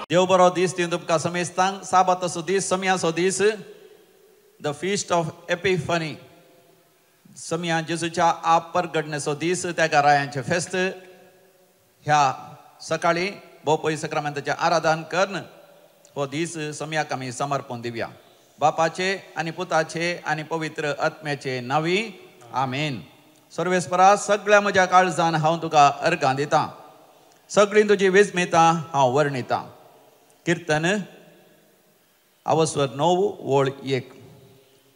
देव बरो दीस दिवन तुमकां समेस्तांक साबाताचो दीस समियाचो दीस द फीस्ट ऑफ एपिफनी समिया जेजूच्या आप परगडण्याचो दीस त्या रायांचे फेस्त ह्या सकाळी भोवपळी सक्रामेंताचे आराधन करून हो दीस समियाक आमी समर्पण दिवया बापाचे आनी पुताचे आनी पवित्र आत्म्याचे नावी आमेन. सर्वेस्परा सगळ्या म्हज्या काळजान हांव तुका अर्गां दितां सगळी तुजी वेंचणीतां हांव वर्णितां. कीर्तन अवस्वर 9 वोळ 1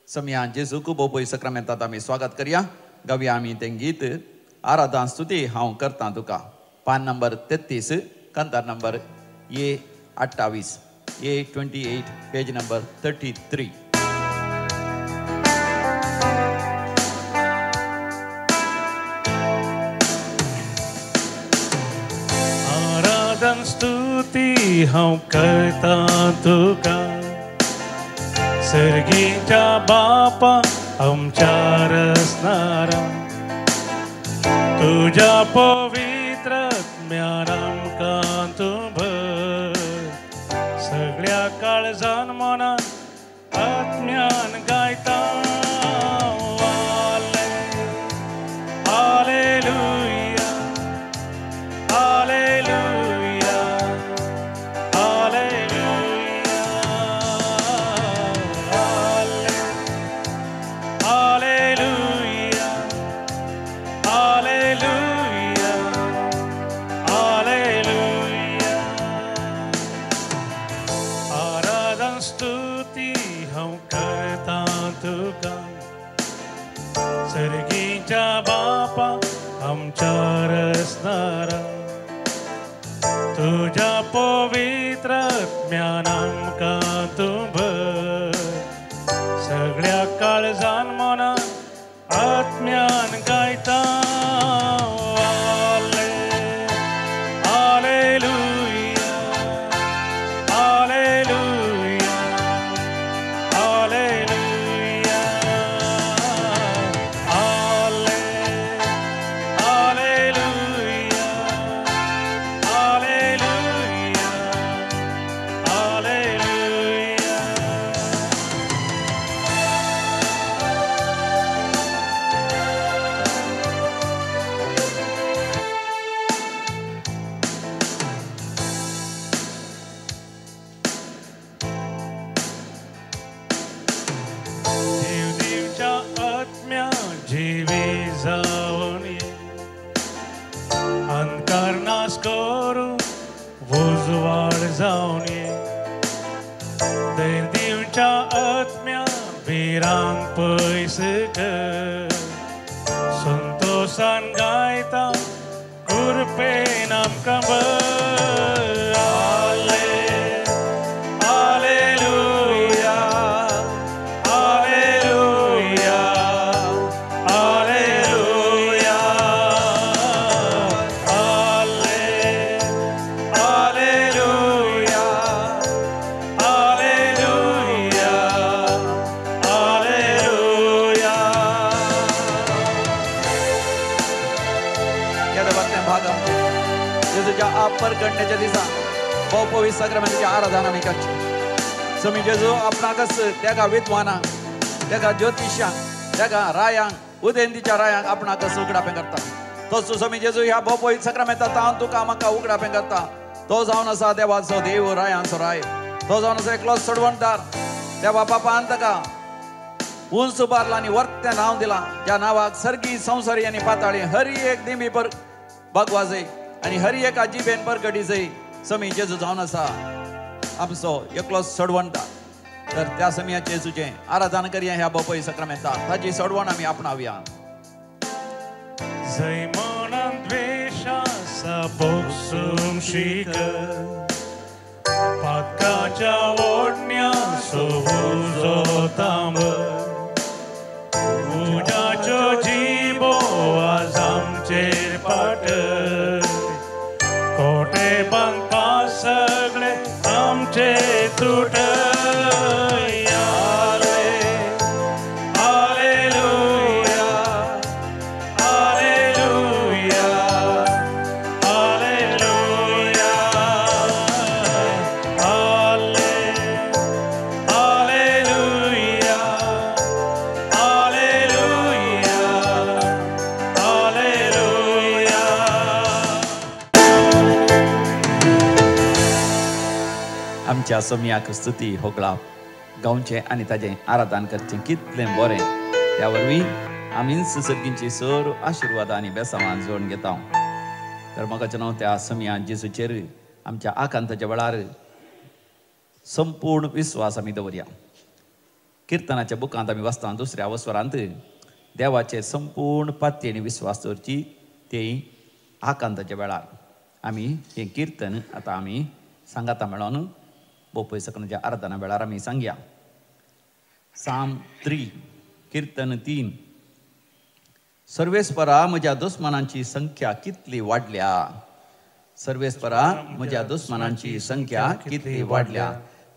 समिया जेजूक भोवपळी सक्रामेंतांत आमी स्वागत करया. गावया आमी तें गीत आराधन स्तुती हांव करतां तुका. पान नंबर 33 कंतार number A28 A28 page number 33. आराधन स्तुती हांव करतां तुका सर्गीच्या बापा आमच्या रचणारा तुझ्या पवित्र आत्म्यान आमकां तूं भर सगळ्या काळजान मनान आत्म्यान गायता हालेलुया हालेलुया हालेलुया हालेलुया हालेलुया हालेलुया. आराधन स्तुती हांव करतां तुका सर्गीच्या बापा आमच्या रचणारा तुझ्या पवित्र आत्म्यान आमकां तूं भर सगळ्या काळजान मनान आत्म्यान गायता हालेलुया हालेलुया हालेलुया हालेलुया हालेलुया हालेलुया. देवदेवच्या आत्म्या जिवे जावन ये अंधकार नाश करून उजवाड जावन ये देवदेवच्या आत्म्या बिरांक पयस कर संतोषान गायता कृपेन आमकां भर हालेलुया हालेलुया हालेलुया हालेलुया हालेलुया हालेलुया. या देवाच्या भागामध्ये जेजूच्या आप परगडण्याच्या दिसा भोवपळी सक्रामेंताचे आराधन आमी करचें. समी जेजू आपणाकच त्या विद्वानांक त्या ज्योतिशांक त्या रायांक उदेंतीच्या रायांक आपणाकच उगडापें करता. तोच समी जेजू ह्या भोवपळी सक्रामेंतांत हांव तुका म्हाका उगडापें करता. तो जावन आसा देवाचो देव रायांचो राय. तो जावन आसा एकलो सोडवणदार. देवा बापान ताका उंच उबारला आनी वर्त्या नांव दिलां ज्या नांवाक सर्गी संवसारी आनी पाताळी हरी एक दिमी पर भगवा जाय आनी हरी एका जिबेन परगडी जाय. समी जेजू जावन आसा आमचो एकलो सोडवणदार. तर त्या समियाचे जेजूचें आराधन करया ह्या भोवपळी सक्रामेंतांत. ताची सोडवण आमी आपणावया. जय मनान द्वेषासा बोगसून शिक पातकाच्या ओढण्या सोबूजो तांब उजाच्यो जिबो आज आमचेर पाट कोटे बांदपा सगळे आमचे तुट आमच्या सोम्याक स्तुती होकळा गावचे आणि ताजे आराधन करचे कितले बरे त्या वरवीं आमी सर्गींची सर आशिर्वाद आणि बेसांवान जोडून घेता तर म्हाका हांव त्या सोम्या जेजूचेर आमच्या आकांताच्या वेळार संपूर्ण विश्वास आमी दवरया किर्तनाच्या बुकांत आमी वाचता दुसऱ्या वस्वरांत देवाचे संपूर्ण पातयेनी विश्वास दवरची ते आकांताच्या वेळार आमी हे कीर्तन आतां आमी सांगाता मेळोन बोपय सकनाच्या आराधना वेळार आमी सांगया साम 3 कीर्तन 3 सर्वेस्परा म्हज्या दुस्मनांची संख्या कितली वाडल्या सर्वेस्परा म्हज्या दुस्मनांची संख्या कितली वाडल्या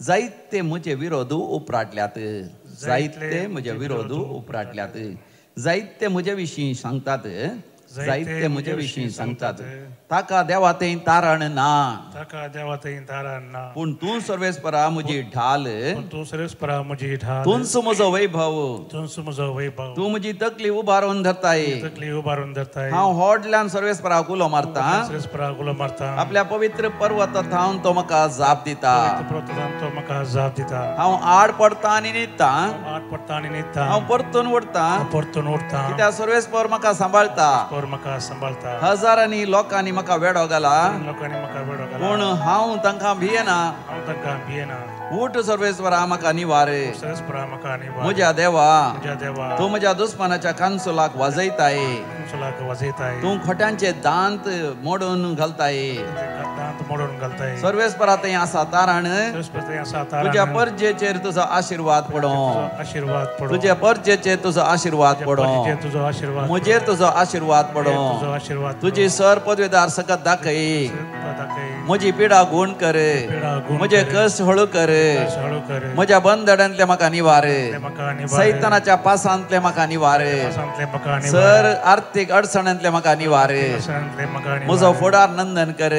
जायते म्हजे विरोध उपराटल्यात जायते म्हजे विरोध उपराटल्यात जायते म्हजे विशीं सांगतात जायते म्हजे विशीं सांगतात ताका देवातें तारण ना ताका देवातें तारण ना पूण तूं सर्वेस्परा म्हजी ढाल तूं सर्वेस्परा म्हजी ढाल तूंच म्हजो वैभव तूंच म्हजो वैभव तूं म्हजी तकली उबारून धरताय तकली उबारून धरताय हांव होडल्यान सर्वेस्पराक उलो मारता सर्वेस्पराक उलो मारता आपल्या पवित्र पर्वतांत हांव तो म्हाका जाप दिता पर्वतांत तो म्हाका जाप दिता हांव आड पडता आनी न्हिदता आड पडटा आनी न्हिदता हांव परतून उठता परतून उठता कित्याक सर्वेस्पर म्हाका सांबाळता म्हाका सांबाळता हजारांनी लोकांनी म्हाका वेडो घाला लोकांनी म्हाका वेडो घाला पूण हांव तांकां भियेना हांव तांकां भियेना उठ सर्वेस्परा म्हाका निवार सर्वेस्परा म्हाका निवार म्हज्या देवा म्हज्या देवा तूं म्हज्या दुस्मनाच्या कांसुलाक वाजयताय कांसुलाक वाजयताय तूं खोट्यांचे दांत मोडून घालताय दांत मोडून घालताय सर्वेस्परा थंय आसा तारण सर्वेस्पर थंय आसा तारण तुज्या परजेचेर तुजो आशिर्वाद पडो आशिर्वाद पडो तुज्या परजेचेर तुजो आशिर्वाद पडो तुजो आशिर्वाद म्हजेर तुजो आशिर्वाद पडो तुजो आशिर्वाद तुजी सर पदवेदार सकत दाखय म्हजी पिडा गूण कर म्हजे कश्ट हळू कर म्हज्या बंधनांतले म्हाका निवार सैतानाच्या पासांतले म्हाका निवार सर आर्थीक अडचणांतले म्हाका निवार म्हजो फुडार नंदन कर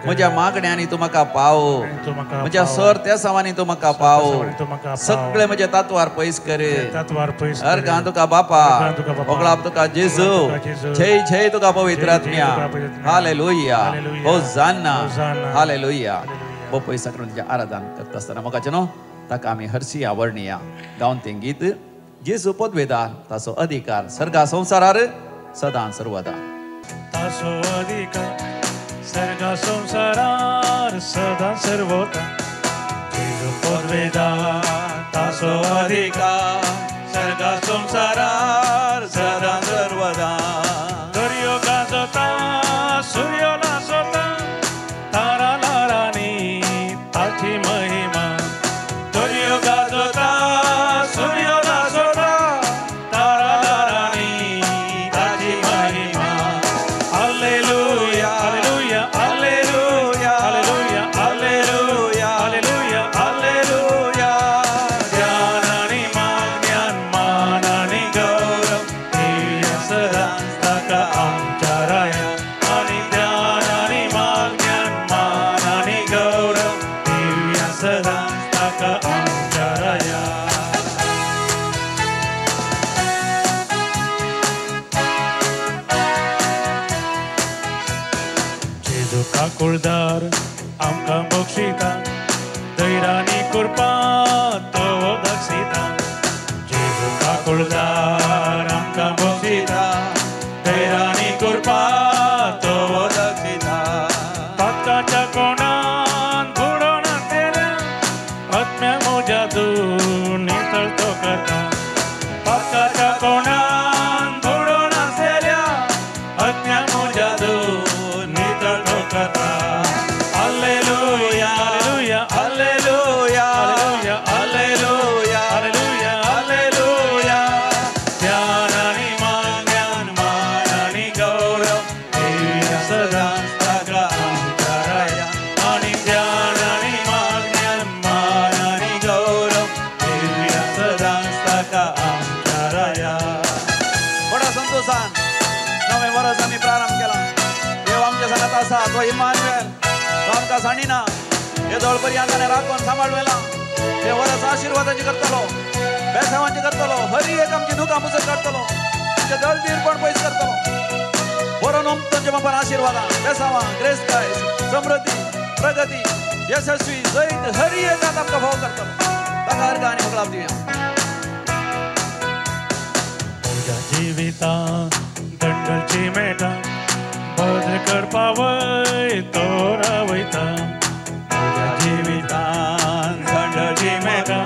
म्हज्या मागण्यांनी तूं म्हाका पाव म्हज्या सर त्या सावांनी तूं म्हाका पाव सगळे म्हजे तातवार पयस कर अर्घां तुका बापा ओगळाप तुका जेजू जय जय तुका पवित्र आत्म्या हालेलुया होसाना हालेलुया बोपय सक्रांतीचें आराधन करता आसतना म्हाका न्हू ताका आमी हरशी आवडणिया गावन तें गीत जेजू पदवेदार ताचो अधिकार सर्गा संवसारार सदां सर्वदा ताचो अधिकार सर्गा संवसारार सदां सर्वदा जेजू पदवेदार ताचो अधिकार सर्गा संवसारार सदां सर्वदा दर्यो गाजता सूर्य नाचता तारा लारांनी ताची महिमा दर्यो गाजता सूर्य नाचता तारा लारांनी ताची महिमा हालेलुया हालेलुया हालेलुया हालेलुया हालेलुया हालेलुया हालेलुया ज्ञान आणि ज्ञान मान आणि गौरव दिव्य सदा ताका आमच्या राया आणि ज्ञान आणि ज्ञान मान आणि गौरव दिव्य सदा ताका आमच्या राया जेजू काकुळदार आमकां बक्षिता दैरानी कृपा तो दक्षिता जेजू काकुळदार आमकां बक्षिता दैरानी कृपा तो दक्षिता पातकाच्या कोणान बुडोन तेल्या आत्म्या मोज्या तूं नितळ तो करता पातकाच्या कोणान बुडोन तेल्या आत्म्या मोज्या तूं नितळ तो करता हालेलुया हालेलुया हालेलुया हालेलुया हालेलुया हालेलुया ज्ञान आणि ज्ञान मान आणि गौरव दिव्य सदा ताका आमच्या राया आणि ज्ञान आणि ज्ञान मान आणि गौरव दिव्य सदा ताका आमच्या राया बडा संतोषान नवे वर्स आमी प्रारंभ केला देव आमच्या सांगात आसा तो इमानुएल तो आमकां साणिना हे दोळपर्यंत ताणें राखून सांबाळवेला हे वर्स आशिर्वादाची करतलो बेसांवांची करतलो हरी एक आमची दुखां पुसत काडटलो आमचे दळदीरपण पयस करतलो बरो नोम तुमचे बापान आशिर्वादां बेसांवां ग्रेस्ताय समृद्धी प्रगती यशस्वी जैत हरी एकात आमकां भाव करता ताका अर्घ आनी मोकळाप दिवया म्हज्या जिवितांत दंडची मेळटा बदल करपावय तो रावयता म्हज्या जिवितांत दंडची मेळटा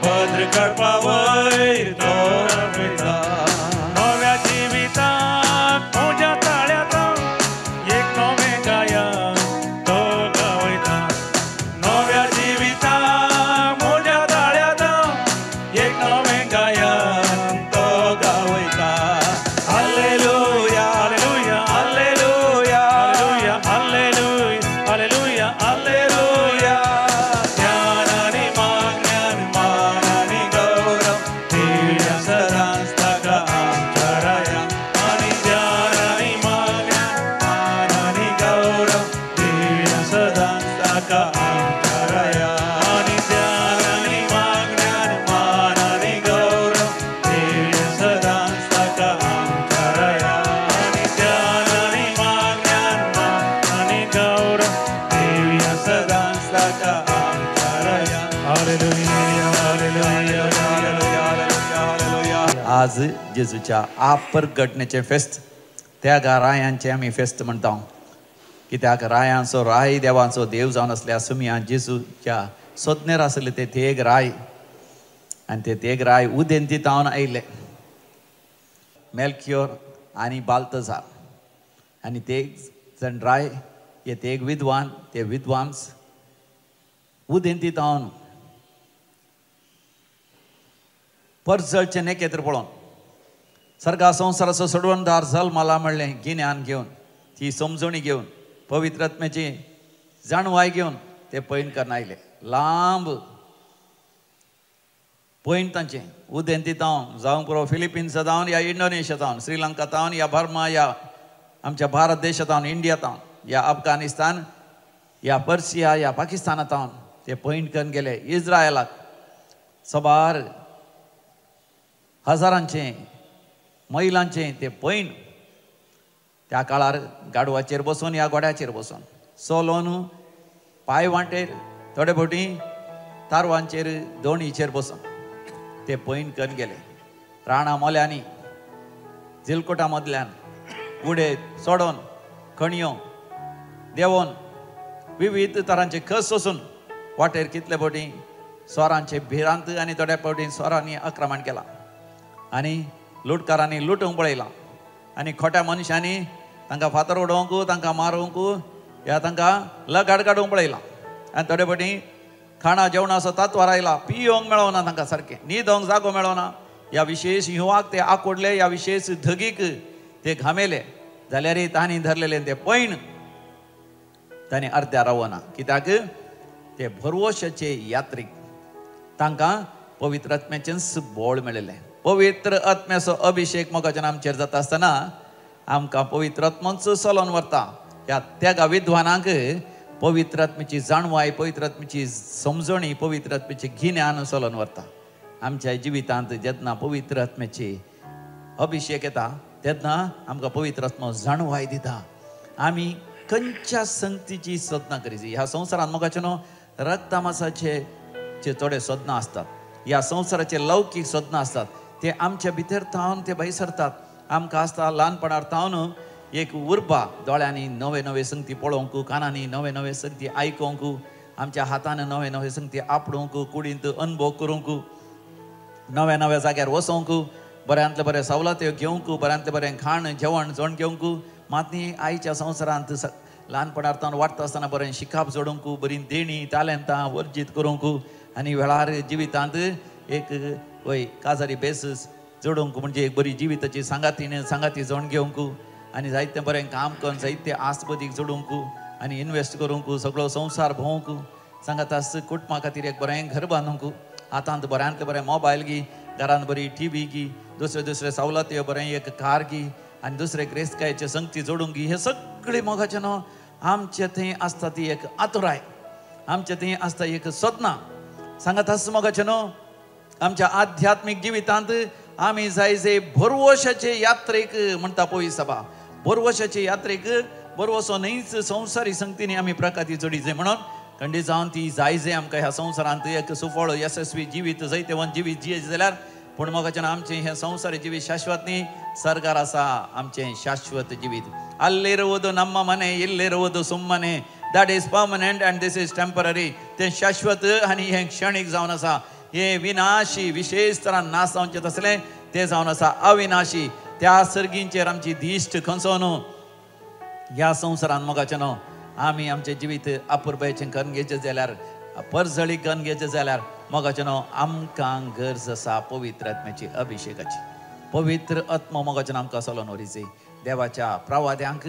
बदल करपावय तो रावयता नव्या जिवितांत म्हज्या ताळ्यात एक नवें गायन तो गावयता नव्या जिवितांत म्हज्या ताळ्यात एक नवें गायन तो गावयता हालेलुया हालेलुया हालेलुया हालेलुया हालेलुया हालेलुया ज्ञान आनी माज्ञान मान आनी गौरव दिव्या सदांच ताका आमच्या राया आनी ज्ञान आनी माज्ञान मान आनी गौरव दिव्या सदांच ताका आमच्या राया आनी ज्ञान आनी माज्ञान मान आनी गौरव दिव्या सदांच ताका आमच्या राया आनी ज्ञान आनी माज्ञान मान आनी गौरव दिव्या सदांच ताका आमच्या राया हालेलुया हालेलुया हालेलुया आज जेजूच्या आपरगटणेचे फेस्त त्या रायांचे आमी फेस्त म्हणटा कित्याक रायांचो राय देवाचो देव जावन असल्या सुमया जेजूच्या सोदनेर आसले ते तेग राय आनी ते तेग राय उदेंती तावन आयले मेल्कियोर आनी बाल्तजार आनी ते जण राय हे तेग विद्वान ते विद्वांस उदेंती तावन परजळचे नेकेत्र पळोवन सर्गा संवसाराचो सोडवणदार जल मला म्हणलें गिन्यान घेवन ती समजणी घेवन पवित्र आत्म्याची जाणवाय घेवन ते पैन करन आयले लांब पैन तांचे उदेंती तावन जावं पुरो फिलिपिन्स जावन या इंडोनेशिया तावन श्रीलंका तावन या बर्मा या आमच्या भारत देशांतावन इंडिया तावन या अफगानिस्तान या पर्सिया या पाकिस्ताना तावन ते पैन करून गेले इस्रायलाक सबार हजारांचे महिलांचे ते पैन त्या काळार गाडवाचेर बसून या गोड्याचेर बसून सोलोन पांय वाटेर थोडे फावटी तारवांचेर दोणीचेर बसून ते पैन करून गेले राणा मोल्यांनी जिलकोटा मदल्यान उडे सोडोन खणयो देंवोन विविध तरांचे खस सोसून वाटेर कितले फावटी स्वरांचे भिरांत आनी थोड्या फावटी स्वरांनी आक्रमण केलां आनी लुटकारांनी लुटूंक पळयलां आनी खोट्या मनशांनी तांकां फातर उडोवंक तांकां मारूंक या तांकां लगाड काडूंक पळयलां आनी थोडे फावटी खाणा जेवणाचो तात्वार आयला पियोंक मेळोना तांकां सारकें न्हिदोंक जागो मेळोना ह्या विशेष युवाक ते आकोडले ह्या विशेष धगीक ते घामेले जाल्यार तांणी धरलेले ते पैन तांणी अर्द्या रावना कित्याक ते भरवशाचे यात्रीक तांकां पवित्र आत्म्याचें बोळ मेळिल्लें पवित्र आत्म्याचो अभिषेक मोगाच्यान आमचेर जाता आसतना आमकां पवित्र आत्माचो चलोन व्हरता ह्या त्या विद्वानांक पवित्र आत्म्याची जाणवाय पवित्र आत्म्याची समजणी पवित्र आत्म्याचे गिन्यान चलोन व्हरता आमच्या जिवितांत जेन्ना पवित्र आत्म्याची अभिषेक येता तेन्ना आमकां पवित्र आत्मा जाणवाय दिता आमी खंयच्या संगतीची सोदना करीची ह्या संवसारांत मोगाचे न्हू रक्तामासाचे थोडे सोदना असतात ह्या संवसाराचे लौकीक सोदना असतात ते आमच्या भितर थावन ते भायर सरतात आमकां आसता ल्हानपणार थावन एक उर्बा दोळ्यांनी नवे नवे संगती पळोवंक कानांनी नवे नवे संगती आयकोंक आमच्या हातान नवे नवे संगती आपडोवंक कुडींत अनुभव करूंक नव्या नव्या जाग्यार वचोवंक बऱ्यांतले बरे सवलत्यो घेवंक बऱ्यांतले बरें खाण जेवण जोण घेवंक माती आयच्या संवसारांत ल्हानपणार थावन वाडटा आसतना बरें शिकाप जोडूंक बरी देणी टॅलंटां वर्जीत करूंक आनी वेळार जिवितांत एक वय काजारी बेस जोडूंक म्हणजे एक बरी जिविताची सांगाती जोण घेवंक आनी जायतें बरें काम करून जायते आस्पदीक जोडूंक आनी इन्वेस्ट करूंक सगळो संवसार भोवंक सांगात आस कुटुंबा खातीर एक बरें घर बांदूंक हातांत बऱ्यांतले बरें मोबायल घी घरांत बरी टीव्ही घी दुसरे दुसरे सवलत्यो बरें एक कार घी आनी दुसरे क्रेस्कायचे संगती जोडूंक घी हे सगळे मोगाचें न्हू आमचे थंय आसता ती एक आतुराय आमचे थंय आसता एक सोदना सांगात आस मोगाचें न्हू आमच्या आध्यात्मीक जिवितांत आमी जाय जे भरवशाचे यात्रेक म्हणटा पळय सभा भरवशाचे यात्रेक बरो असो न्हयच संवसारी संगतींनी आमी प्रकाती जोडीचे म्हणून खंडीत जावन ती जायजे आमकां ह्या संवसारांत एक सुफळ यशस्वी जिवीत जैतेवन जिवीत जियेचे जाल्यार पूण मोगाच्यान आमचें हें संवसारी जिवीत शाश्वत न्ही सर्गार आसा आमचें शाश्वत जिवीत अल्लिरुವುದು ನಮ್ಮ ಮನೆ इल्लिरुವುದು सुಮ್ಮने that is permanent and this is temporary तें शाश्वत आनी हें क्षणीक जावन आसा हें विनाशी विशेष तरान नाश जावचें तसलें तें जावन आसा अविनाशी त्या सर्गींचेर आमची दिश्ट खंयचो न्हू ह्या संवसारान मोगाचें न्हू आमी आमचें जिवीत अपुरबायेचें करून घेवचें जाल्यार परजळीक करून घेवचें जाल्यार मोगाचें न्हू आमकां गरज आसा पवित्र आत्म्याची अभिशेकाची पवित्र आत्मा मोगाचें आमकां चलोवन व्हरीचे देवाच्या प्रवाद्यांक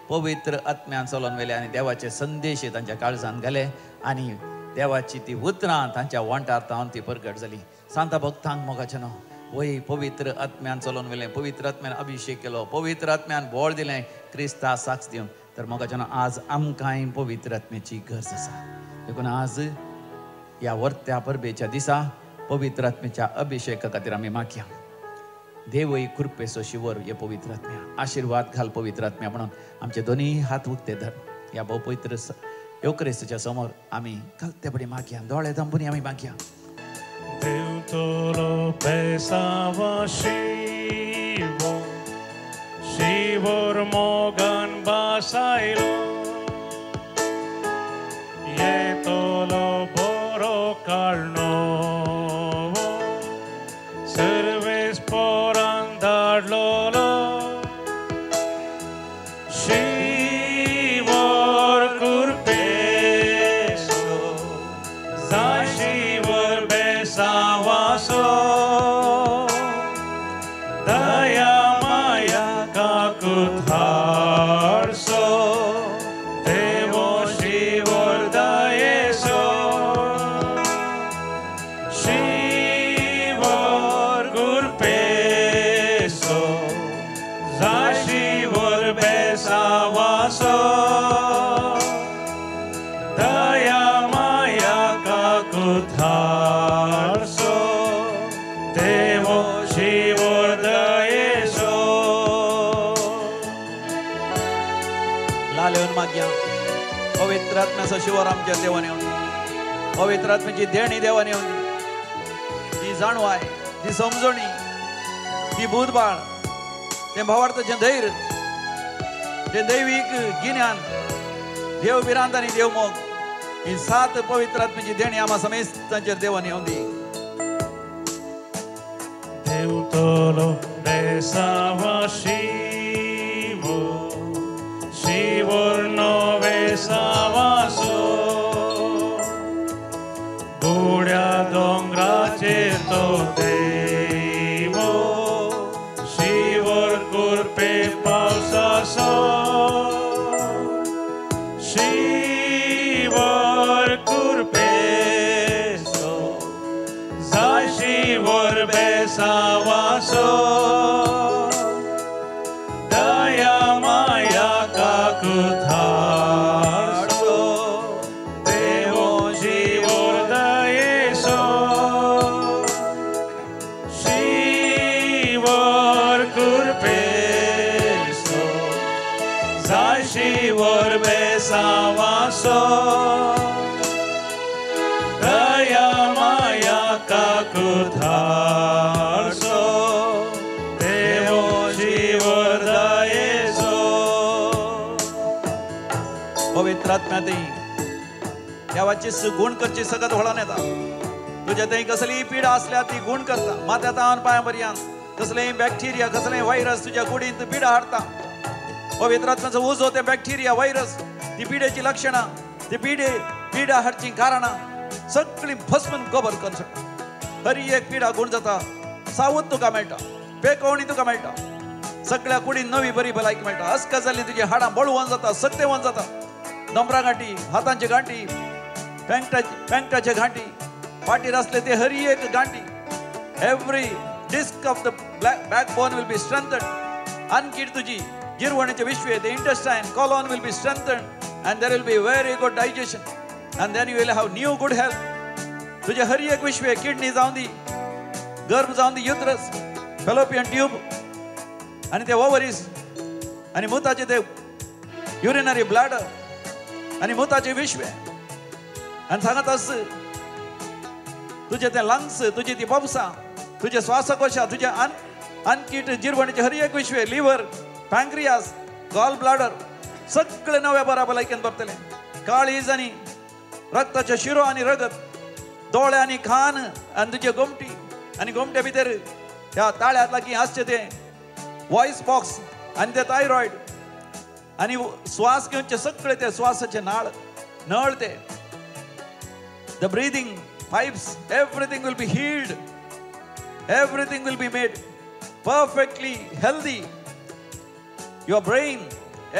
पवित्र आत्म्यान चलोवन व्हेले आनी देवाचे संदेश तांच्या काळजांत घाले आनी देवाची ती उतरां तांच्या वंटार तावन ती प्रगट जाली सांता भक्तांक मोगाचें न्हू वय पवित्र आत्म्यान चलोवन व्हेलें पवित्र आत्म्यान अभिशेक केलो पवित्र आत्म्यान बोळ दिलें क्रिस्ता साक्ष दिवन तर मोगाचें न्हू आज आमकांय पवित्र आत्म्याची गरज आसा देखून आज ह्या वर्त्या परबेच्या दिसा पवित्र आत्म्याच्या अभिशेका खातीर आमी मागया देवय कृपेचो शिवर हे पवित्र आत्म्या आशिर्वाद घाल पवित्र आत्म्या म्हणून आमचे दोन्ही हात उक्ते धर ह्या भोव पवित्र योक्रिस्ताच्या समोर आमी घालते बडी मागया दोळे धांपून आमी मागया देव तोलो पेसावा शिवो शिवोर मोगन बासायलो ये तोलो बोरो काळनो सर्वेस पोरान धाडलोलो शिवोर कुरपेसो जाय शिवर बेसावासो दया माया काकुत हारसो देवो शिवर दयेसो शिवर कुरपेसो जाय शिवर बेसावासो दया माया काकुत हारसो देवो शिवर दयेसो लालेवन मागया पवित्र आत्म्याचो शिवर आमच्या देवान येवन पवित्र आत्म्याची देणी देवान येवन ती जाणवाय ती समजणी ती बुधबाळ तें भावार्थाचें धैर्य तें दैवीक गिन्यान देव बिरांत आनी देव मोग ही 7 पवित्र आत्म्याची देणी आम्हा समेस्तांचेर देवान येवन दी देव तोलो बेसावा शिवो शिवोर नोवे सावासो गोड्या दोंगराचेर तो देवो शिवोर कुरपे पावसासो शिवोर कुरपेसो जाय शिवोर बेसावासो दया माया काकुत हारसो देवो शिवोर दयेसो शिवोर कुरपेसो जाय शिवोर बेसावासो दया माया काकुत हारसो देवो शिवर दयेसो पवित्र आत्म्या ती देवाची गुण करची सगळ्यात व्हळान येता तुझ्या थंय कसलीय पिडा असल्या ती गुण करता माथ्या तावन पांया पर्यंत कसलेय बॅक्टेरिया कसलेय व्हायरस तुझ्या कुडींत पिडा हाडता पवित्र आत्म्याचो उजो ते बॅक्टेरिया व्हायरस ती पिडेची लक्षणां ती पिडा हाडची कारणां सगळी भस्मन कवर करूं शकता हर एक पिडा गुण जाता सावध तुका मेळटा पेकवणी तुका मेळटा सगळ्या कुडीन नवी बरी भलायकी मेळटा अस्का जाल्ली तुजी हाडां बळवून जाता सक्तेवन जाता दोंबरा गांठी हातांची गांठी पेंगटाचे गांठी पाटीर असले ते हर एक गांठी every disc of the backbone will be strengthened आणखी तुझी गिरवणीचे विश्वे the intestine colon will be strengthened and there will be very good digestion and then you will have new good health तुझे हर एक विश्वे किडनी जाऊन दी गर्भ जाऊन दी युट्रस फेलोपियन ट्यूब आणि ते ओव्हरीज आणि मुताचे ते युरिनरी ब्लॅडर आणि मुताचे विश्वे आणि सांगत अस तुझे ते लंग्स, तुझी ती पपसा, तुझे श्वासकोशा, तुझे अनकीट जिरवणीचे हर एक विश्वे, लिव्हर, पॅन्क्रियास, गॉल ब्लॅडर सगळे नव्या बराबर ऐकन बरतले. काळीज आणि रक्ताचे शिरो आणि रगत, डोळे आणि खान आणि तुझे गोमटी आणि गोमट्या भितर ह्या ताळ्यात लागी असते ते व्हॉइस बॉक्स आणि ते थायरॉइड आणि श्वास घेऊनचे सगळे ते श्वासाचे नळ ते the breathing pipes, everything will be healed, everything will be made perfectly healthy. Your brain,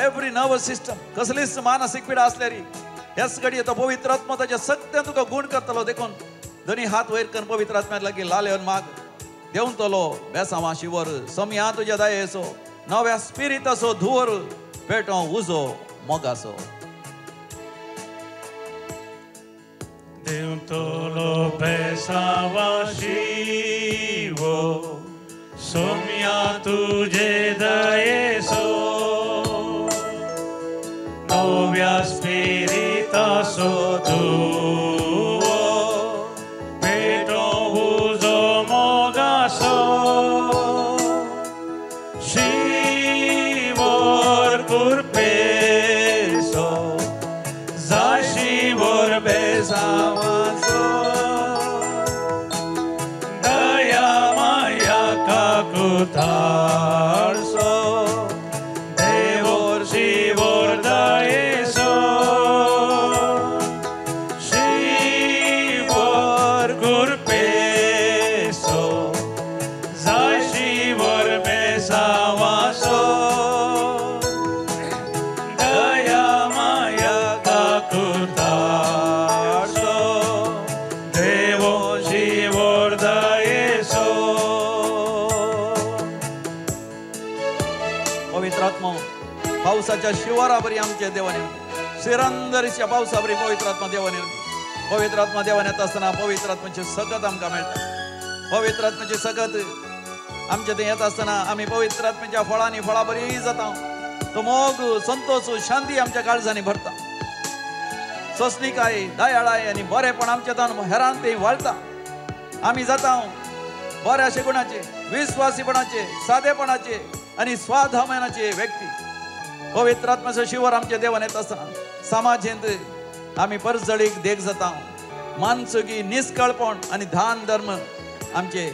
every nervous system, कसलीच मानसिक पीडा असल्यारी याच घडी तो पवित्र आत्मा त्याच्या सत्य तुका गुण करतलो. देखून दोन्ही हात वयर करून पवित्र आत्म्यात लागी लाल येऊन माग देऊन तलो बेसावा शिवर समया तुझ्या दयेसो नव्या स्पिरिट असो धुवर पेटो उजो मोगासो. Deum tolo pesava shivo somya tuje dayeso novia spirita so tuo petro uso mogaso shivor kurpeso zai shivor besava Tarso devor shivor dayeso shivor kurpeso zai shivor besavaso daya maya kakutarso devor shivor dayeso. पवित्र आत्मा पावसाच्या शिवारावरी आमच्या देवाने शिरंदरीच्या पावसावरी पवित्र आत्मा देवाने पवित्र आत्मा देवाने येत असताना पवित्र आत्म्याची सकत आमका मिळता. पवित्र आत्म्याची सकत आमच्या ते येत असताना आम्ही पवित्र आत्म्याच्या फळांनी फळाबरी जाता. तो मोग संतोष शांती आमच्या काळजाने भरता. सोसणीक आहे दयाळाय आणि बरेपण आमच्या तान हैराण ते वाळता. आम्ही जाता बऱ्याशे गुणाचे विश्वासीपणाचे साधेपणाचे आणि स्वाधामानाचे व्यक्ती पवित्र आत्म्याच्या शिवर आमच्या देवाने येत असताना समाजेंत आम्ही परजळीक देख जाता. मानसुकी निष्कळपण आणि दान धर्म आमचे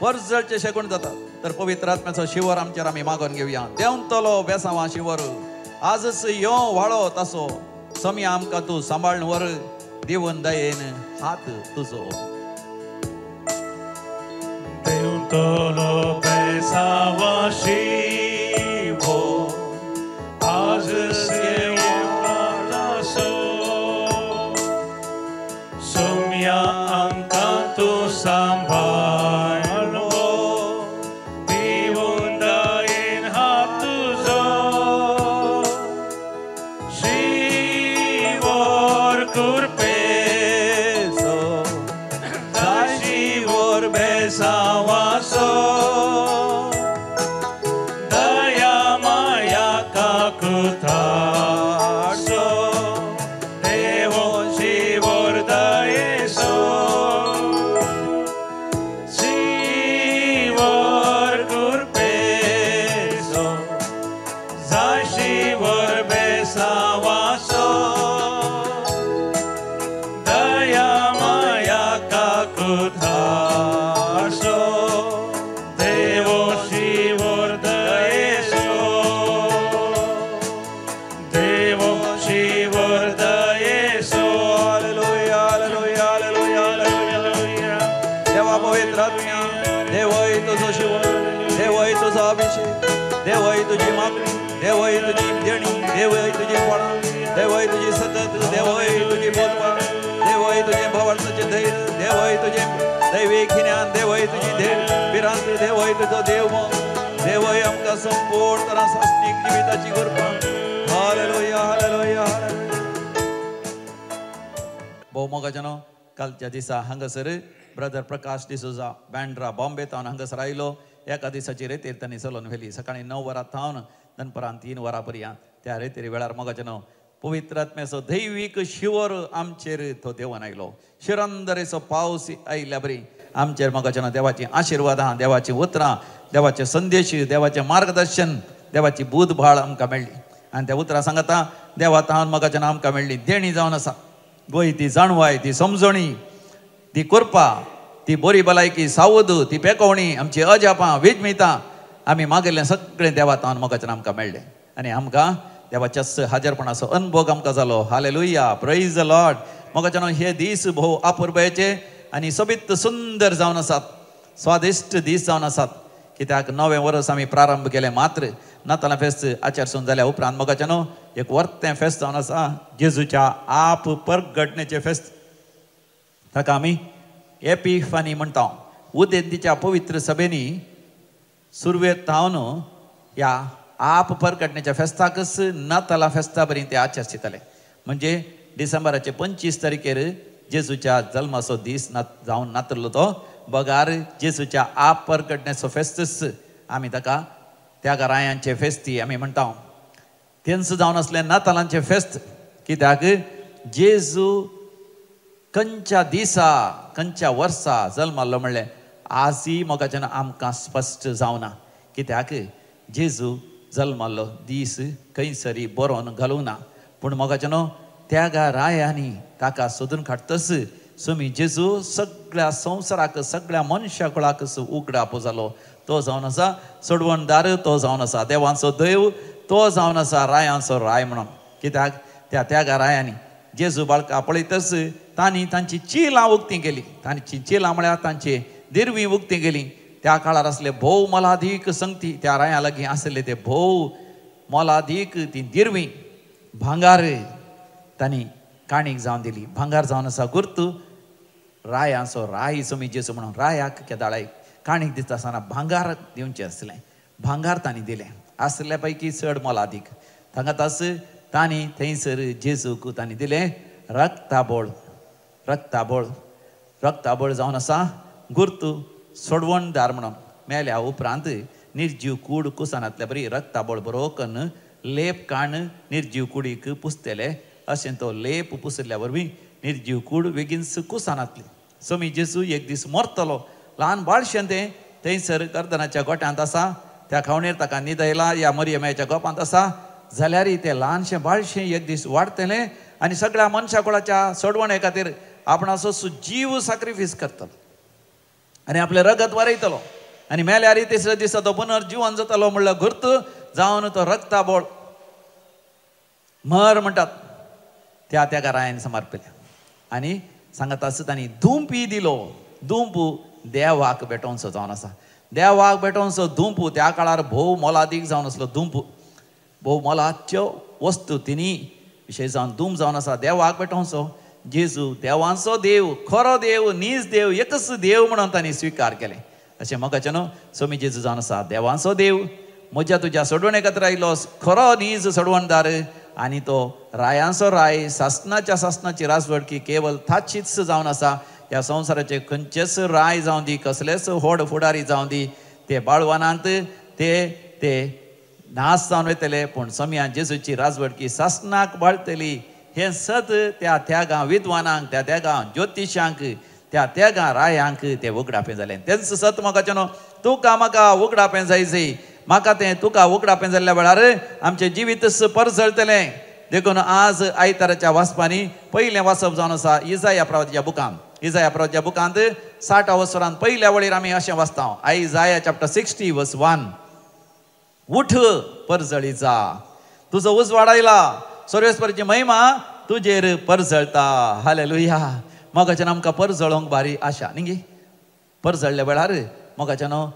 परजळचे शेकून जातात. तर पवित्र आत्म्याचा शिवर आमच्यावर आम्ही मागून घेऊया. देऊन तलो बेसावा शिवर आजच यो वाळो तसो समया आमका तू सांभाळण वर देऊन दयेन हात तुझो. Deum tolo pesava shivo azes yevardaso somya ankantu sambhalno divundayin hatuzo shivor kurpeso zai shivor besavaso daya maya kakutarso devo shivor dayeso shivor kurpeso zai shivor besavaso daya maya kakutarso devo shivor dayeso devo shivor dayeso. Hallelujah हालेलुया हालेलुया hallelujah. देवा पवित्र आत्म्या देवय तुझो शिवर देवय तुझा अभिषेक देवय तुझी मागणी देवय तुझी देणी देवय तुझी फळा देवय तुझी सतत देवय तुझी बोलवा देवय तुझे भवनाचे धैर्य देवय तुझे दैविक ज्ञान देवय तुझी धैर्य विरांत देवय तुझो देव देवय आमका संपूर्ण तरह शासनिक जीविताची कृपा. हालेलुया हालेलुया हालेलुया. बहुमोगाच्यानो कालच्या दिसा हांगासर ब्रदर प्रकाश डिसोजा बँड्रा बॉम्बे तावन हांगासर आयलो. एका दिसाची रेतेर तांणी चलोवन व्हेली. सकाळी 9 वरां थावन दनपरां 3 वरां पर्यंत त्या रेतेरी वेळार मोगाचेनो पवित्र आत्म्याचो दैवीक शिवर आमचेर तो देवान आयलो. शिरंदरेचो पावस आयिल्ल्या बरी आमचेर मोगाचेनो देवाची आशिर्वादां, देवाची उतरां, देवाचे संदेश, देवाचे मार्गदर्शन, देवाची बुधभाळ आमकां मेळ्ळी. आनी त्या उतरां सांगता देवा तावन मोगाचेनो आमकां मेळ्ळी देणी जावन आसा. गोंय ती जाणवाय, ती समजणी, ती कृपा, ती बरी भलायकी, सावध, ती पेकवणी, आमची अजापां, विजमितां आमी मागिल्लें सगळें देवा तावन मोगाचेनो आमकां मेळ्ळें. आनी आमकां देवाच्या हाजरपणाचो अनुभव आमकां जालो. Hallelujah, praise the Lord. मोगाचेनो हे दीस भोव अपुर्बायेचे आनी सोबीत सुंदर जावन आसात, स्वादिश्ट दीस जावन आसात. कित्याक नवें वर्स आमी प्रारंभ केलें. मात्र नातालां फेस्त आचारसून जाल्या उपरांत मोगाचेनो एक वर्तें फेस्त जावन आसा, जेजूच्या आप परगटणेचें फेस्त. ताका आमी एपिफानी म्हणटा. उदेंतीच्या पवित्र सभेनी सुरवेत थावन ह्या आप परगटणेच्या फेस्ताकच नातालां फेस्ता बरी ते आचरशितले. म्हणजे डिसेंबराचे 25 तारखेर जेजूच्या जल्माचो दीस जावन नातरलो तो बगार जेजूच्या आप परगटणेचो फेस्तच आमी ताका त्या रायांचे फेस्ती आमी म्हणटा. तेंच जावन आसलें नातालांचें फेस्त. कित्याक जेजू खंयच्या दिसा खंयच्या वर्सा जल्मालो म्हणलें आजय मोगाचेनो आमकां स्पश्ट जावना. कित्याक जेजू जल्मालो दीस खंयसरी बरोवन घालूंक ना. पूण मोगाचेनो त्या रायांनी ताका सोदून काडटस सोमी जेजू सगळ्या संवसाराक, सगळ्या मनशा कुळाक उगडाप जालो. तो जावन आसा सोडवणदार, तो जावन आसा देवाचो देव, तो जावन आसा रायांचो राय म्हणून. कित्याक त्या रायांनी जेजू बाळका पळयतस तांणी तांची चिलां उक्तीं केली. तांची चिलां म्हळ्यार तांचे दिरवीं उक्तीं केली. त्या काळार असले भोव मोलादीक संगती त्या राया लागीं आसले. ते भोव मोलादीक ती दिरवीं भांगार तांणी काणीक जावन दिली. भांगार जावन आसा गुर्तू रायांचो राय सोमी जेजू म्हणून. रायाक केदाळाक काणीक दिता आसतना भांगार दिवचें आसलें. भांगार तांणी दिलें. आसल्या पैकी चड मोलादीक सांगतास तांणी थंयसर जेजूक तांणी दिलें रक्ताबोळ. रक्ताबोळ जावन आसा गुर्तू सोडवणदार म्हणून. मेल्या उपरांत निर्जीव कूड कुसानांतल्या बरी रक्ताबोळ बरो कन्न लेप काण निर्जीव कुडीक पुसतले. अशें तो लेप पुसल्या वरवीं निर्जीव कूड बेगीनच कुसानांतली. सोमी जेजू एक दीस मरतलो. ल्हान बाळशें तें थंयसर गर्दनाच्या गोट्यांत आसा. त्या खावणेर ताका न्हीद आयला. या मरियमाच्या गोपांत आसा. जाल्यार तें ल्हानशें बाळशें एक दीस वाडटलें आनी सगळ्या मनशा कुळाच्या सोडवणे खातीर आपणाचो जीव सॅक्रिफायस करतलो आनी आपलें रगत वारयतलो. आनी मेल्यार तिसऱ्या दिसा तो पुनर्जीवन जातलो म्हणल्यार घुर्त जावन तो रक्ताबोळ मर म्हणटात त्या रायान समर्पिलें. आनी सांगता आसता तांणी धूंपी दिलो. धूंप देवाक भेटोवचो जावन आसा. देवाक भेटोवचो धूंप त्या काळार भोव मोलादीक जावन आसलो. धूंप भोव मोलाच्यो वस्तू तिनी विशय जावन धूंप जावन आसा. देवाक भेटोवचो. जेजू देवाचो देव, खरो देव, नीज देव, एकच देव म्हणून तांणी स्विकार केलें. अशें मोगाचेनो सोमी जेजू जावन आसा देवाचो देव. म्हज्या तुज्या सोडवणे खातीर आयलो खरो नीज सोडवणदार. आनी तो रायांचो राय, सासणाची राजवडकी केवळ ताचीच जावन आसा. ह्या संवसाराचे खंयचेच राय जावं दी, कसलेच व्हड फुडारी जावं दी, ते बाळवानांत ते नास जावन वयतले. पूण सोम्या जेजूची राजवडकी सासणाक बाळटली. हे सत त्या गांव विद्वानांक, त्या गांव ज्योतिशांक, त्या गांव रायांक ते उगडापें जालें. तेंच सत मोगाचेनो तुका म्हाका उगडापें जायचें. म्हाका तें तुका उगडापें जाल्ल्या वेळार आमचें जिवीत परजळटलें. देखून आज आयताराच्या वाचपांनी पयलें वाचप जावन आसा इजाया प्रवादीच्या बुकांत. इजाया प्रवादीच्या बुकांत 60 वसरांत पयल्या वळीर आमी अशें वाचता. आयजाया चॅप्टर 60 वर्स 1. उठ परजळी जा, तुजो उजवाड आयला, सर्वेस्पराची महिमा तुजेर परजळता. हालेलुया. मोगाचेन आमकां परजळोंक भारी आशा न्ही गे. परजळ्ळ्या वेळार मोगाचेनो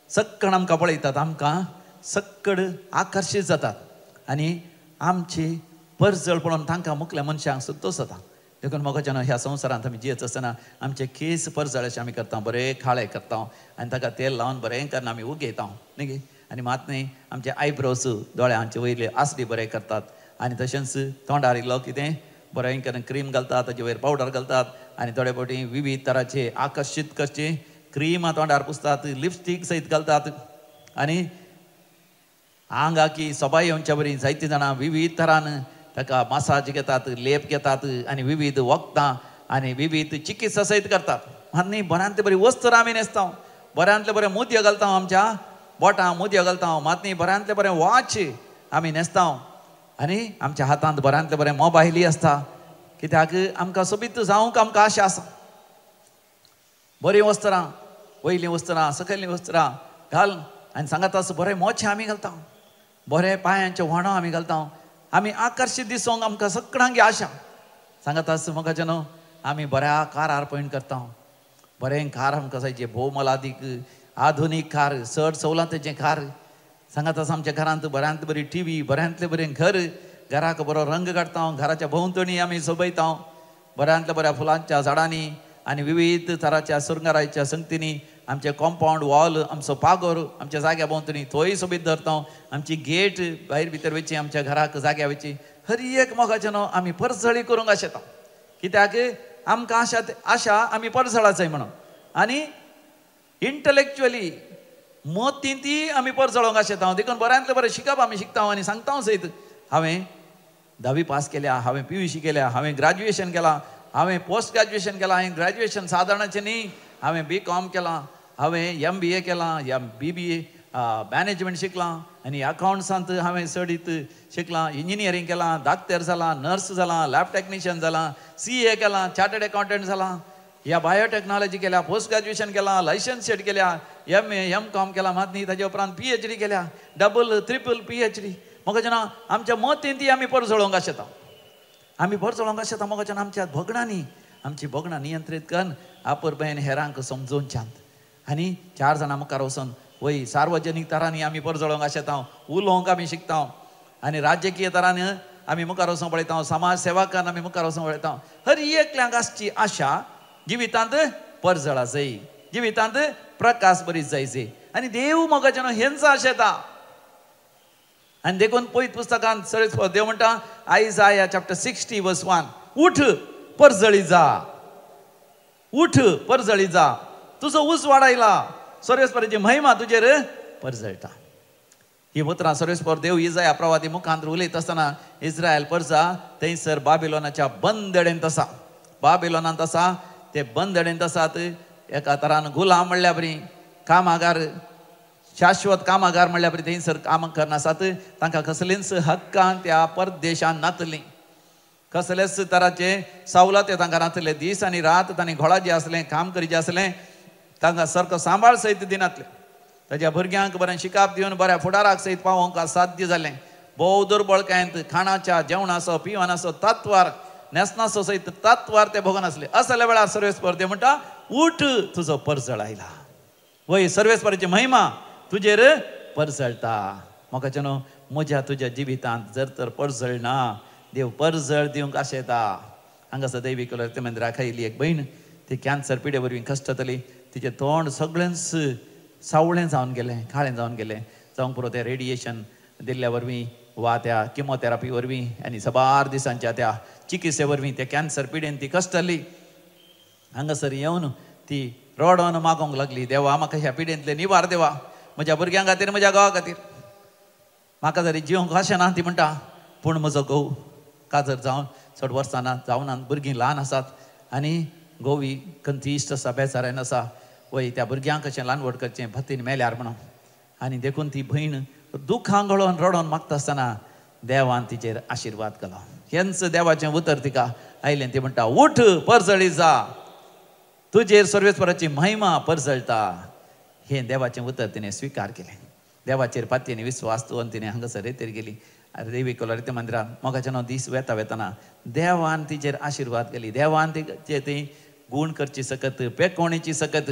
सक्कण आमकां पळयतात, आमकां सक्कड आकर्शीत जातात आनी आमची परजळ पळोवन तांकां मुखल्या मनशांक संतोश जाता. देखून मोगाचेनो ह्या संवसारांत आमी जियेत आसतना आमचे केस परजळ अशें आमी करता, बरें खाळे करता आनी ताका तेल लावन बरें करून आमी उगयता न्ही गे. आनी मात न्ही आमचे आयब्रोस दोळ्यांचे वयले आसली बरें करतात. आनी तशेंच तोंडार इल्लो कितें बरें करून क्रीम घालतात, ताजे वयर पावडर घालतात आनी थोडे फावटी विविध तरांचे आकर्शीत करचे क्रीम तोंडार पुसतात, लिपस्टीक सयत घालतात आनी हांगा की सबाई येवच्या बरी जायती जाणां विविध तरान ताका मसाज घेतात, लेप घेतात आनी विविध वखदां आनी विविध चिकित्सा सयत करतात. आनी बऱ्यांतले बरी वस्त्र आमी न्हेसता, बऱ्यांतले बरें मोदय घालता आमच्या बोटां, मोदय घालता, मातनी बऱ्यांतले बरें वॉच आमी न्हेसता आनी आमच्या हातांत बऱ्यांतले बरें मोबायलय आसता. कित्याक आमकां सोबीत जावंक आमकां आशा आसा. बरीं वस्त्रां, वयलीं वस्त्रां, सकयलीं वस्त्रां घाल आनी सांगात आस बरें मोचे आमी घालता, बरें पांयांचे व्हाणो आमी घालता, आमी आकर्शीत दिसोंक आमकां सगळ्यांक आशा. सांगात आस म्हाका न्हू आमी बऱ्या कारार पयण करता, बरें कार आमकां जाय जे भोवमोलादीक आधुनीक कार, चड सवलतेचें कार. सांगात आस आमच्या घरांत बऱ्यांत बरी टीव्ही, बऱ्यांतलें बरें घर, घराक बरो रंग काडटा, घराच्या भोंवतणी आमी सोबयता बऱ्यांतल्या बऱ्या फुलांच्या झाडांनी आनी विविध तराच्या सुरंगाराच्या संगतींनी आमचे कॉम्पाउंड वॉल, आमचो पागोर आमच्या जाग्या भोंवतणी थंय सोबीत धरता. आमची गेट भायर भितर वेची आमच्या घराक जाग्या वेची हर एक मोगाचें न्हू आमी परसळी करूंक आशेता. कित्याक आमकां आशा आमी परसळाचंय म्हणून आनी इंटलेक्च्युअली मतींती आमी परसळोंक आशेता. देखून बऱ्यांतलें बरें शिकप आमी शिकता आनी सांगता सयत. हांवें 10वी पास केल्या, हांवें PUC केल्या, हांवें ग्रॅज्युएशन केलां, हांवें पोस्ट ग्रॅज्युएशन केलां, हांवें ग्रॅज्युएशन सादारणाचें न्ही, हांवें BCom केलां, हांवें MBA केलां, BBA मॅनेजमेंट शिकलां आनी अकाउंट्सांत हांवें चडीत शिकलां, इंजिनियरींग केलां, दाक्तर जालां, नर्स जालां, लॅब टॅक्निशियन जालां, CA केलां, चार्टर्ड अकाउंटंट जालां, ह्या बायोटेक्नॉलॉजी केल्या, पोस्ट ग्रॅज्युएशन केलां, लायसन्स केल्या, MA MCom केलां, मातनी ताजे उपरांत PhD केल्या, डबल ट्रिपल PhD. म्हाका जेन्ना आमच्या मतीन ती आमी परसळोंक आशेता, आमी परसळोंक आशेता. म्हाका जेन्ना आमच्या भोगणांनी आमची भोगणां नियंत्रीत करून आपूर बहीण हेरांक समजोवन शांत आनी 4 जाणां मुखार वचून वय सार्वजनीक तरांनी आमी परसळोंक आशेता, उलोवंक आमी शिकता आनी राजकीय तरान आमी मुखार वचूंक पळयता, समाज सेवकान आमी मुखार वचूंक पळयता. हर एकल्यांक आसची आशा जिवितांत परसळा जाय, जिवितांत प्रकाश बरी जायचे आनी देव म्हाका जेन्ना हेंच आशेता. आनी देखून पयत पुस्तकांत देव म्हणटा आयजाया चॅप्टर 60 वर्स 1, उठ परजळी जा, उठ परजळी जा, तुजो ऊस वाडयला, सर्वेस्पराची महिमा तुजेर परजळटा. ही उतरां सर्वेस्पर देव इजाया प्रवादी मुखांत उलयत आसतना इस्रायल परजा थंयसर बाबिलोनाच्या बंदडेंत आसा, बाबिलोनांत आसा, ते बंदडेंत आसात. एका तरान गुलाम म्हणल्या बरी, कामागार, शाश्वत कामागार म्हणल्या बरी थंयसर काम करनासात. तांकां कसलींच हक्कां त्या परदेशांत नातलीं, कसलेच तराचे सवलते तांकां नातले. दीस आनी रात तांणी घोळा जे आसलें काम करी जे आसलें तांकां सारको सांबाळ सयत दिनातले. ताच्या भुरग्यांक बरें शिकाप दिवन बऱ्या फुडाराक सयत पावोवंक साध्य जालें. भोव दुर्बळकायेंत खाणाच्या जेवणाचो पिवणाचो तत्वार न्हेसनाचो सयत तत्वार ते भोगून आसले. असले वेळार सर्वेस्पर देव म्हणटा उठ तुजो परजळ आयला, वय सर्वेस्पराची महिमा तुजेर परजळटा. म्हाका न्हू म्हज्या तुज्या जिवितांत जर तर परजळ ना, देव परजळ दिवंक आशेता. हांगासर दैवी कलर मंदिराक आयली एक भयण, ती कॅन्सर पिडे वरवीं कश्टतली. तिचें तोंड सगळेंच सावळें जावन गेलें, काळें जावन गेलें. जावंक पुरो तें रेडिएशन दिल्ल्या वरवीं वा त्या किमोथेरापी वरवीं आनी सबार दिसांच्या त्या चिकित्से वरवीं त्या कॅन्सर पिडेन ती कश्टली. हांगासर येवन ती रडोन मागोंक लागली, देवा म्हाका ह्या पिडेंतले निवार देवा, म्हज्या भुरग्यां खातीर, म्हज्या घोवा खातीर. म्हाका जरी जिवंक अशें ना ती म्हणटा, पूण म्हजो घोव काजर जावन चड वर्सां ना, जावनात, भुरगीं ल्हान आसात आनी घोवी खंती इश्ट आसा, बेजारायन आसा. वय त्या भुरग्यांक कशें ल्हानवड करचें भतीन मेल्यार म्हणून. आनी देखून ती भयण दुखां गळोन रडोन मागता आसतना देवान तिचेर आशिर्वाद केलो. हेंच देवाचें उतर तिका आयलें. ती म्हणटा उठ परजळी जा, तुजेर सर्वेस्पराची महिमा परजळटा. हें देवाचें उतर तिणें स्विकार केलें. देवाचेर पातयेन विस्वास दवरून तिणें हांगासर रेतेर गेली. देवी कोलारिते मंदिरांत मोगाचें नांव दीस वेता वेतना देवान तिचेर आशिर्वाद केली. देवान तिचे ती गूण करची सकत, पेकोवणेची सकत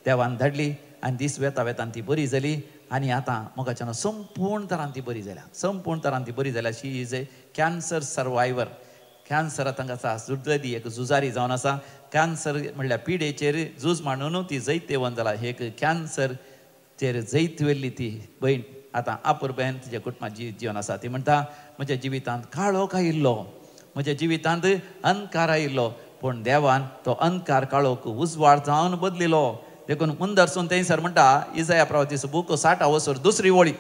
देवान धाडली आनी दीस वेता वेतान ती बरी जाली. आनी आतां मोगाचें नांव संपूर्ण तरान ती बरी जाल्या, संपूर्ण तरान ती बरी जाल्या. शी इज ए कॅन्सर सर्वायवर. कॅन्सरांत तांकां झुजलेली एक झुजारी जावन आसा. कॅन्सर म्हणल्यार पिडेचेर झूज मांडून ती जैत तेवून जाला. हे एक कॅन्सरचेर जैत वेल्ली ती भयण आतां आपुरबेन तिच्या कुटुंबात जीवन आसा. ती म्हणटा म्हज्या जिवितांत काळोख आयिल्लो, म्हज्या जिवितांत अंधकार आयिल्लो, पूण देवान तो अंधकार काळोख उजवाड जावन बदलिलो. देखून मुंदरसून थंयसर म्हणटा इजाया प्रवादीचो बूक 60 वसर 2री वळी,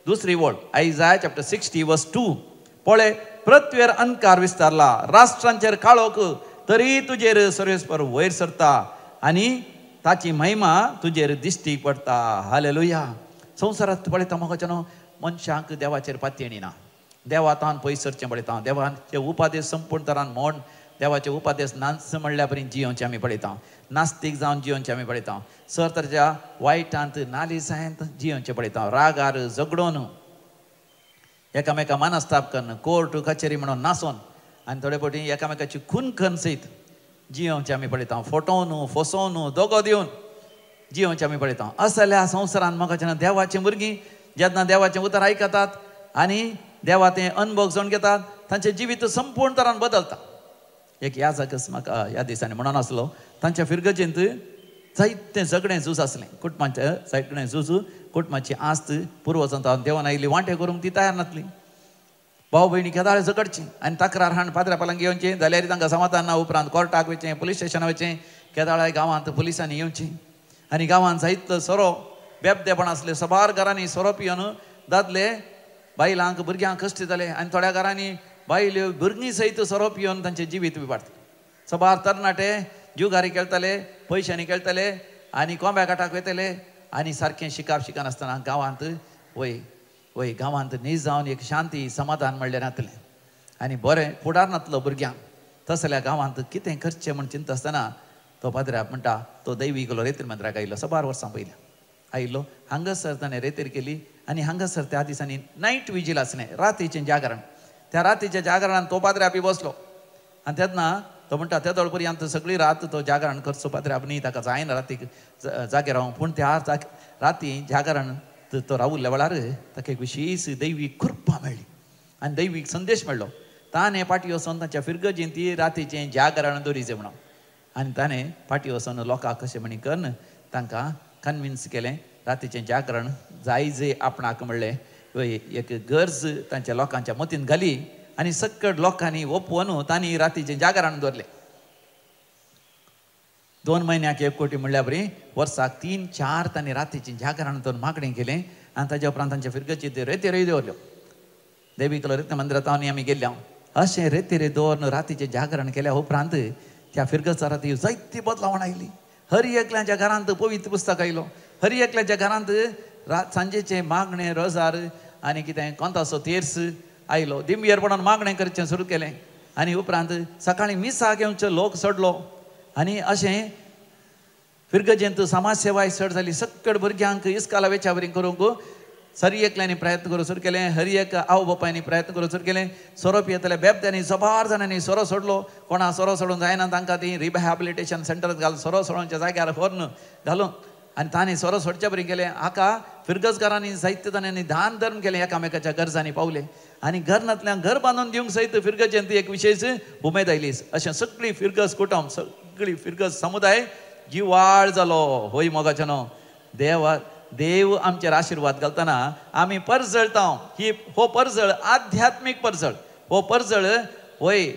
दुसरी वळ आयजाया चॅप्टर 60 वर्स 2. पळय पृथ्वीर अंधकार विस्तारला, राष्ट्रांचेर काळोख, तरी तुजेर सर्वेस्पर वयर सरता आनी ताची महिमा तुजेर दिश्टी पडता. हालेलुया. संवसारांत पळयता मोगाच्या मनशांक देवाचेर पातयणी ना. देवातान पयस सरचें पळयता. देवाचे उपादेश संपूर्ण तरान म्हण. देवाचे उपादेश नाच म्हणल्या पर्यंत जियोवचें आमी पळयता. नास्तीक जावन जियोवचें आमी पळयता. सर तरेच्या वायटांत नालिसायेंत जियोवचें पळयता. रागार झगडोन, एकामेका मानस्ताप करून, कोर्ट कचेरी म्हणून नासोन आनी थोडे फावटी एकामेकाची खून खन सयत जियोवचें आमी पळयता. फटोवन फसोवन दोगो दिवन जियोवचें आमी पळयता. असल्या संवसारांत म्हाका देवाचीं भुरगीं जेन्ना देवाचें उतर आयकतात आनी देवा तें अनुभव जावन घेतात, तांचें जिवीत संपूर्ण तरान बदलता. एक याजकस म्हाका ह्या दिसांनी म्हणून आसलो, तांच्या फिरगजेंत जायतें झगडें झूज आसलें. कुटुंबाचें झगडें झूज, कुटुंबाची आस्त पुर्वजांत देवान आयिल्ली वांटे करूंक ती तयार नासली. भाव भयणी केदाळे झगडची आनी तक्रार हाड पाद्र्या पालांक येवचें, जाल्यार तांकां समाधान ना. उपरांत कोर्टाक वचचें, पुलीस स्टेशनार वचचें, केदाळे गांवांत पुलिसांनी येवचीं. आनी गांवांत जायतो सोरो बेबदेपण आसलें. सबार घरांनी सोरो पियोन दादले बायलांक भुरग्यांक कश्ट जाले आनी थोड्या घरांनी बायल्यो भुरगीं सयत सोरो पियोन तांचें जिवीत विबाडता. सबार तरणाटे जुगारी खेळटाले, पयशांनी खेळटाले आनी कोंब्या काटाक वयतले आनी सारकें शिकार शिकनासतना गांवांत वय गांवांत न्ही जावन एक शांती समाधान म्हणलें नातलें आनी बरें फुडार नातलो भुरग्यांक. तसल्या गांवांत कितें करचें म्हण चिंता आसतना तो पाद्र्याक म्हणटा, तो दैवीकलो रेतीर मंदिराक आयिल्लो. सबार वर्सां पयलीं आयिल्लो. हांगासर ताणें रेतीर केली आनी हांगासर त्या दिसांनी नायट विजील आसलें, रातीचें जागरण. त्या रातीच्या जागरणान तो पाद्र्या बी बसलो आनी तेन्ना तो म्हणटा, तेदोळ पर्यंत सगळी रात तो जागरण करचो पाद्र्या न्ही, ताका जायना रातीक जागे रावंक. पूण त्या राती जागरण तो रावल्ल्या वेळार ताका एक विशेश दैवीक कृपा मेळ्ळी आनी दैवीक संदेश मेळ्ळो. ताणें फाटीं वचोन तांच्या फिरगजेंत ती रातीचें जागरण दवरिचें म्हणून. आनी ताणें फाटीं वचोन लोकांक कशें म्हणी करून तांकां कन्विन्स केलें रातीचें जागरण जायजे आपणाक म्हणलें. एक गरज तांच्या लोकांच्या मतीन घाली आनी सकट लोकांनी ओपवन तांणी रातीचें जागरण दवरलें. 2 म्हयन्याक 1 कोटी म्हणल्या बरी वर्साक 3-4 तांणी रातीचें जागरण दवरून मागणें केलें आनी ताच्या उपरांत तांच्या फिरगेचेर रेतेरय दवरल्यो. देवीकलो रेत मंदिरांत आमी गेल्ल्या. अशें रेतेर दवरून रातीचें जागरण केल्या उपरांत त्या फिरगेचारांत जायती बदलावण आयली. हर एकल्याच्या घरांत पवित्र पुस्तक आयलो. हर एकल्याच्या घरांत सांजेचें मागणें रोजार आनी कितें कोंतासो तेर्स आयलो. दिंबयेरपणान मागणें करचें सुरू केलें आनी उपरांत सकाळीं मिसा घेवचो लोक चडलो आनी अशें फिरगजेंत समाज सेवाय चड जाली. सकट भुरग्यांक इस्काला वेचावरी करूंक सरी एकल्यांनी प्रयत्न करूं सुरू केलें. हर एक आवय बापायनी प्रयत्न करूं सुरू केलें. सोरो पियेतले बेबद्यांनी सबार जाणांनी सोरो सोडलो. कोणा सोरो सोडूंक जायना तांकां ती रिहॅबिलिटेशन सेंटरांत घालून सोरो सोडोवच्या जाग्यार व्हरून घालून आनी तांणी सोरो सोडचे बरें केलें. हाका फिरगजकारांनी जायते जाणांनी दान धर्म केलें. एकामेकाच्या गरजांनी पावले आनी घरनांतल्यान घर बांदून दिवंक सयत फिरगजेंत एक विशेश उमेद आयली. अशें सगळी फिरगज कुटुंब, सगळी फिरगज समुदाय जिवाळ जालो. होय मोगाच्यानो, देव आमचेर आशिर्वाद घालतना आमी परजळता. हो परजळ आध्यात्मीक परजळ. हो परजळ होय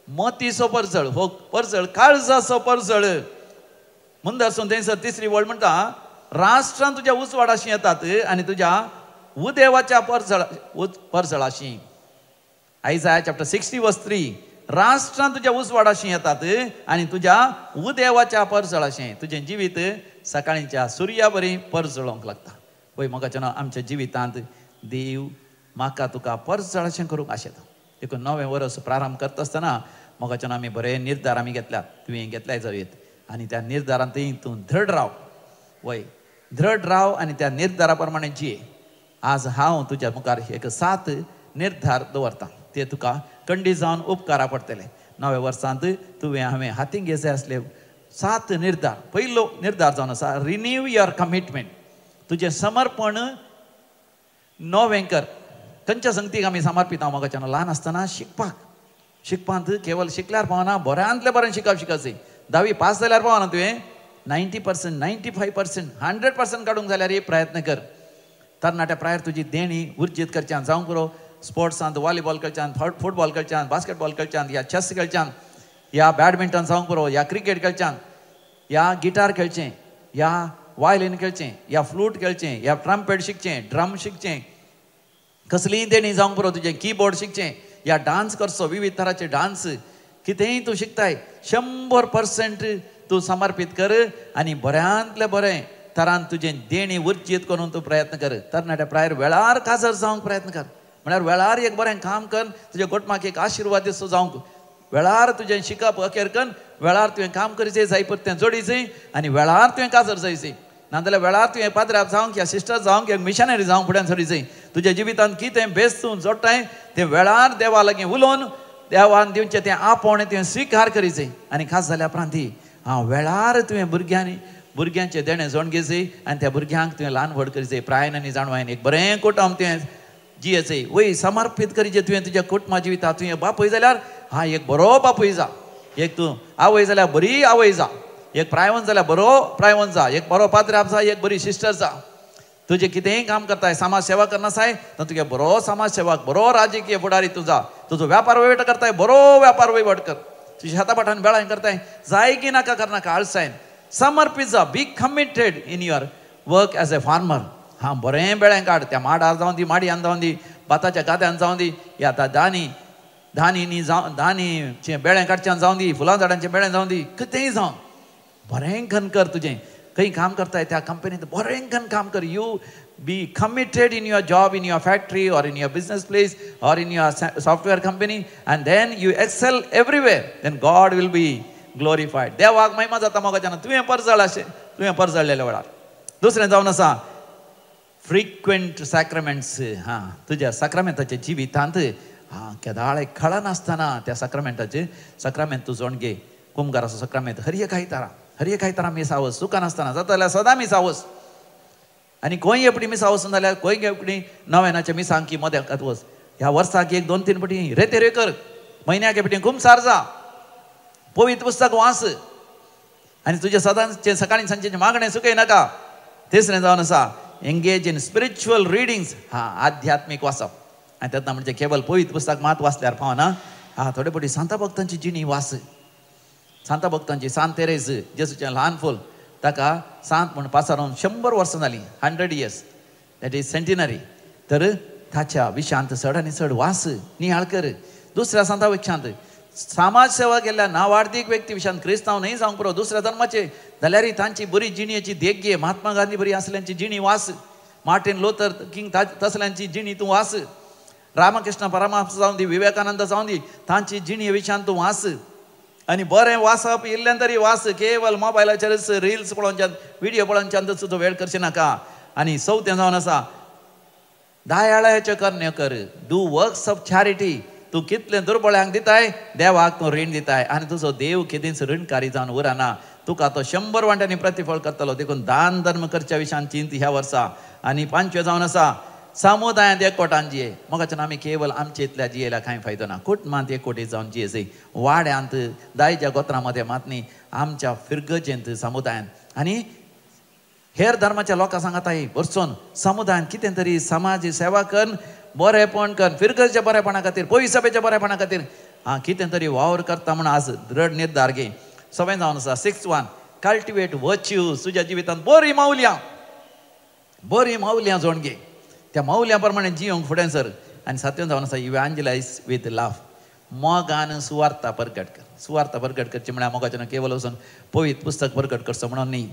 मतीचो परजळ. हो परजळ काळजाचो परजळ. मुंदरसून थंयसर 3री वळ म्हणटा, राष्ट्रां तुज्या उजवाडाशी येतात आनी तुज्या उदेवाच्या परजळाशी. आयजाया चॅप्टर 60 वर्स 3. राष्ट्रां तुज्या उजवाडाशी येतात आनी तुज्या उदेवाच्या परजळाशी. तुजें जिवीत सकाळींच्या सुर्या बरी परजळोंक लागता. पळय मोगाच्यान आमच्या जिवितांत देव म्हाका तुका परजळाशें करूंक आशेता. एक नवें वर्स प्रारंभ करता आसतना मोगाच्यान आमी बरे निर्धार आमी घेतल्यात. तुवें घेतल्याय जायत आनी त्या निर्धारांत तूं दृढ राव. वय दृढ राव आनी त्या निर्धारा प्रमाणे जिये. आज हांव तुज्या मुखार एक 7 निर्धार दवरतां. ते तुका कंडी जावन उपकारा पडटले. नव्या वर्सांत तुवें हांवें हातीक घेवचे आसले 7 निर्धार. पयलो निर्धार जावन आसा रिन्यू युअर कमिटमेंट. तुजें समर्पण नवें कर. खंयच्या संगतीक आमी समर्पिता मोगाच्यान? ल्हान आसतना शिकपांत केवळ शिकल्यार पावना, बऱ्यांतले बरें शिकप जाय. 10वी पास जाल्यार पावना तुवें. 90%, 95%, 100% काडूंक जाल्यार एक प्रयत्न कर. तरणाट्या प्रायर तुजी देणी उर्जीत करच्यान जावं पुरो. स्पोर्ट्सांत वॉलीबॉल खेळच्यान, फुटबॉल खेळच्यान, बास्केटबॉल खेळच्यान, या चेस खेळच्यान, या बॅडमिंटन जावं पुरो, या क्रिकेट खेळच्यान, या गिटार खेळचें, या वायलीन खेळचें, या फ्लूट खेळचें, या ट्रम्पेट शिकचें, ड्रम शिकचें, कसलीय देणी जावंक पुरो तुजें कीबोर्ड शिकचें या डान्स करचो विविध तरांचे डान्स कितेंय तूं शिकताय 100% तूं समर्पीत कर आनी बऱ्यांतले बरें तरान तुजें देणी उर्जीत करून तूं प्रयत्न कर. तरणाट्या प्रायर वेळार काजर जावंक प्रयत्न कर. म्हळ्यार वेळार एक बरें काम कर तुज्या कुटुंबाक एक आशिर्वाद दिसो जावंक. वेळार तुजें शिकप अखेर कर वेळार तुवें काम करचें जाय परतें जोडीचें आनी वेळार तुवें काजर जायचें. नाजाल्यार वेळार तुवें पाद्र्याप जावंक या सिस्टर जावंक एक मिशनरी जावंक फुड्यान सरिचें. तुज्या जिवितांत कितें बेस तूं जोडटाय तें वेळार देवा लागीं उलोवन देवान दिवचें तें आपोवणें तुवें स्विकार करीचें. आनी खास जाल्या उपरांत वेळार तुवें भुरग्यांचें देणें जोड घेवचें आनी त्या भुरग्यांक तुवें ल्हान व्हड करीचें. प्रायन आनी जाणवायन एक बरें कुटुंब तुवें जियेचें. वय समर्पीत करीचें तुवें तुज्या कुटुंबा जिवितांत. तुवें बापूय जाल्यार एक बरो बापूय जा. एक तूं आवय जाल्यार बरी आवय जा. एक प्रायवंत जाल्यार बरो प्रायवंत जा. एक बरो पाद्र्याप जा. एक बरी सिस्टर जा. तुजें कितेंय काम करताय समाज सेवा करनासाय तर तुगे बरो समाज सेवक बरो राजकीय फुडारी तूं जा. तुजो व्यापार वहिवाट करताय बरो व्यापार वहिवाट कर. तुज्या हातापाठान बेळान करताय जाय की नाका करनाका आळसायन समर्पीत जा. बी committed in your work as a farmer. बरें बेळें काड. त्या माडार जावं दी माडयान जावं दी भाताच्या गाद्यान जावं दी या धानी जावं धानीचें बेळें काडच्यान जावं दी फुलां झाडांचें बेळें जावं दी कितेंय जावं बरें खन कर. तुजें खंय काम करताय त्या कंपनींत बरें खन काम कर. You be committed in your job in your factory or in your business place or in your software company and then you excel everywhere. Then God will be glorified. देवाक महिमा जाता मोगाच्यान. तुवें परजळ अशें तुवें परजळलेल्या वेळार. दुसरें जावन आसा फ्रिक्वेंट सॅक्रमेंट्स. तुज्या सक्रमेंटाच्या जिवितांत केदाळ एक खळ नासतना त्या सक्रमेंट तूं जोड घे. कुमगाराचो सक्रमेंट हर एक आयतारा मिसावस चुका नासतना जाता जाल्यार सदां मिसावस. आनी खंय एपडी मिसावस जाल्यार खंय एपडी नव्यानाच्या मिसांकी मदें वच. ह्या वर्साक 1-2-3 फावटी रेतेरे कर. म्हयन्याक एपटी कुमसार जा. पवित्र पुस्तक वाच आनी तुजें सदांचें सकाळीं सांजेचें मागणें सुकय नाका. तिसरें जावन आसा एंगेज इन स्पिरिच्युअल रिडिंग्स. आध्यात्मीक वाचप. आनी तेन्ना म्हणजे केवळ पवित्र पुस्तक मात वाचल्यार पावना. थोडे फावटी सांता भक्तांची जिणी वाच. सांता भक्तांची सांत तेरेस जेजूचें ल्हान फूल ताका सांत म्हूण पासारून 100 वर्सां जालीं 100 years दॅट इज सेंटिनरी. तर ताच्या विशांत चड आनी चड वास नियाळ कर. दुसऱ्या सांता विशांत समाज सेवा केल्ल्या नावार्थीक व्यक्ती विशांत क्रिस्तांव न्हय जावंक पुरो दुसऱ्या धर्माचे जाल्यारय तांची बरी जिणेची देख घे. महात्मा गांधी बरी आसल्यांची जिणी वाच. मार्टिन लुथर किंग तसल्यांची जिणी तूं वाच. रामकृष्ण परमहंस जावं दी विवेकानंद जावं दी तांची जिणी विशांत तूं वाच. आनी बरें वाचप इल्लें तरी वाच. केवळ मोबायलाचेरच रिल्स पळोवनच्यान व्हिडियो पळोवनच्यान तुजो वेळ करचे नाका. आनी चवथें जावन आसा दयाळाचें कर्ण्य कर. Do works of charity. तूं कितलें दुर्बळ्यांक दिताय देवाक तूं रीण दिताय आनी तुजो देव केदींच ऋणकारी जावन उरना. तुका तो 100 वांट्यांनी प्रतिफळ करतलो. देखून दान धर्म करच्या विशयान चिंत ह्या वर्सा. आनी 5वें जावन आसा समुदायांत एकवटान जिये. मोगाच्यान आमी केवळ आमचे इतल्या जियेल्या कांय फायदो ना. कुटुंबांत एकवटीत जावन जियेचें. वाड्यांत दायच्या गोत्रांमध्ये मात न्ही आमच्या फिरगजेंत समुदायांत आनी हेर धर्माच्या लोकां सांगताय बरचोन समुदायान कितें तरी समाज सेवा कर. बरेपण कर. फिरगजेच्या बरेपणा खातीर पवित्र सभेच्या बरेपणा खातीर कितें तरी वावर करता म्हूण आज दृढ निर्धार घे. 7वें जावन आसा 6th one कल्टिवेट वर्च्यूज. तुज्या जिवितांत बरी मावल्यां जोड घे. त्या मावल्यां प्रमाणे जियोंक फुडें सर. आनी 7वें जावन आसा इवँजलायज विथ लव. मोगान सुवार्ता प्रकट कर. सुवार्ता प्रकट करची म्हळ्यार मोगाच्यान केवळ वचून पवित्र पुस्तक प्रकट करचो म्हणून न्ही.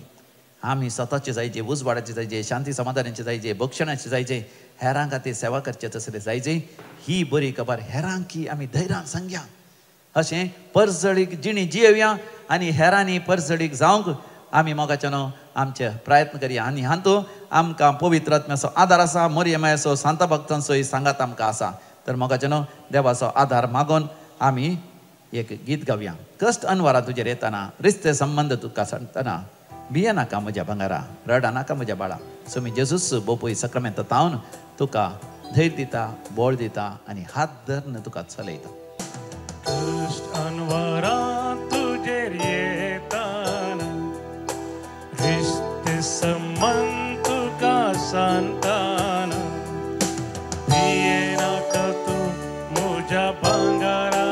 आमी स्वताचे जायचे उजवाडाचे जायचे शांती समाधानाचे जायचे भक्षणाचे जायचे हेरां खातीर सेवा करचे तसले जायचे. ही बरी खबर हेरांकी आमी धैर्यान सांगया. अशें परजळीक जिणी जियेवया आनी हेरांनी परजळीक जावंक आमी मोगाच्यान आमचे प्रयत्न करया. आनी हातूंत आमकां पवित्र आत्म्याचो आदार आसा. मरियमाचो सांता भक्तांचोय सांगात आमकां आसा. तर मोगाच्यान देवाचो आदार मागून आमी एक गीत गावया. कश्ट अनवरां तुजेर येताना रिश्ते संबंध तुका सांगतना भिये नाका म्हज्या भांगारा रडा नाका म्हज्या बाळा. सुमी जेजूस बोपय सक्रमेंत तावन तुका धैर्य दिता बोळ दिता आनी हात धरून तुका चलयता. कश्ट अनवरां तुजेर येताना रिश्ते संबंध तुका सांगताना भिये नाका तू म्हज्या भांगारा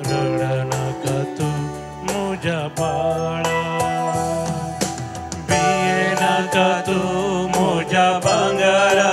रडा नाका तू म्हज्या बाळा. भिये नाका तू म्हज्या भांगारा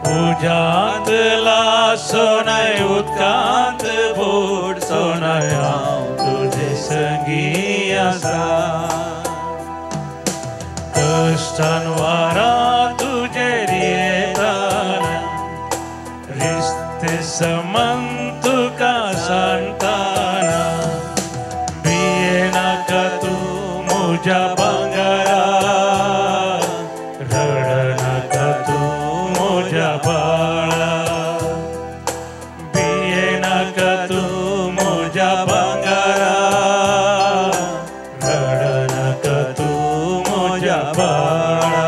उज्यांतला सोनाय उदकांत बुड सोनाय हांव तुजे संगी आसा कश्टान वारा तुजेर येताना रिश्ते समन तुका सांगताना भियेनाका तूं म्हज्या भांगरा रडनाका तूं म्हज्या बाळा भियेनाका तूं म्हज्या भांगरा रडनाका तूं म्हज्या बाळा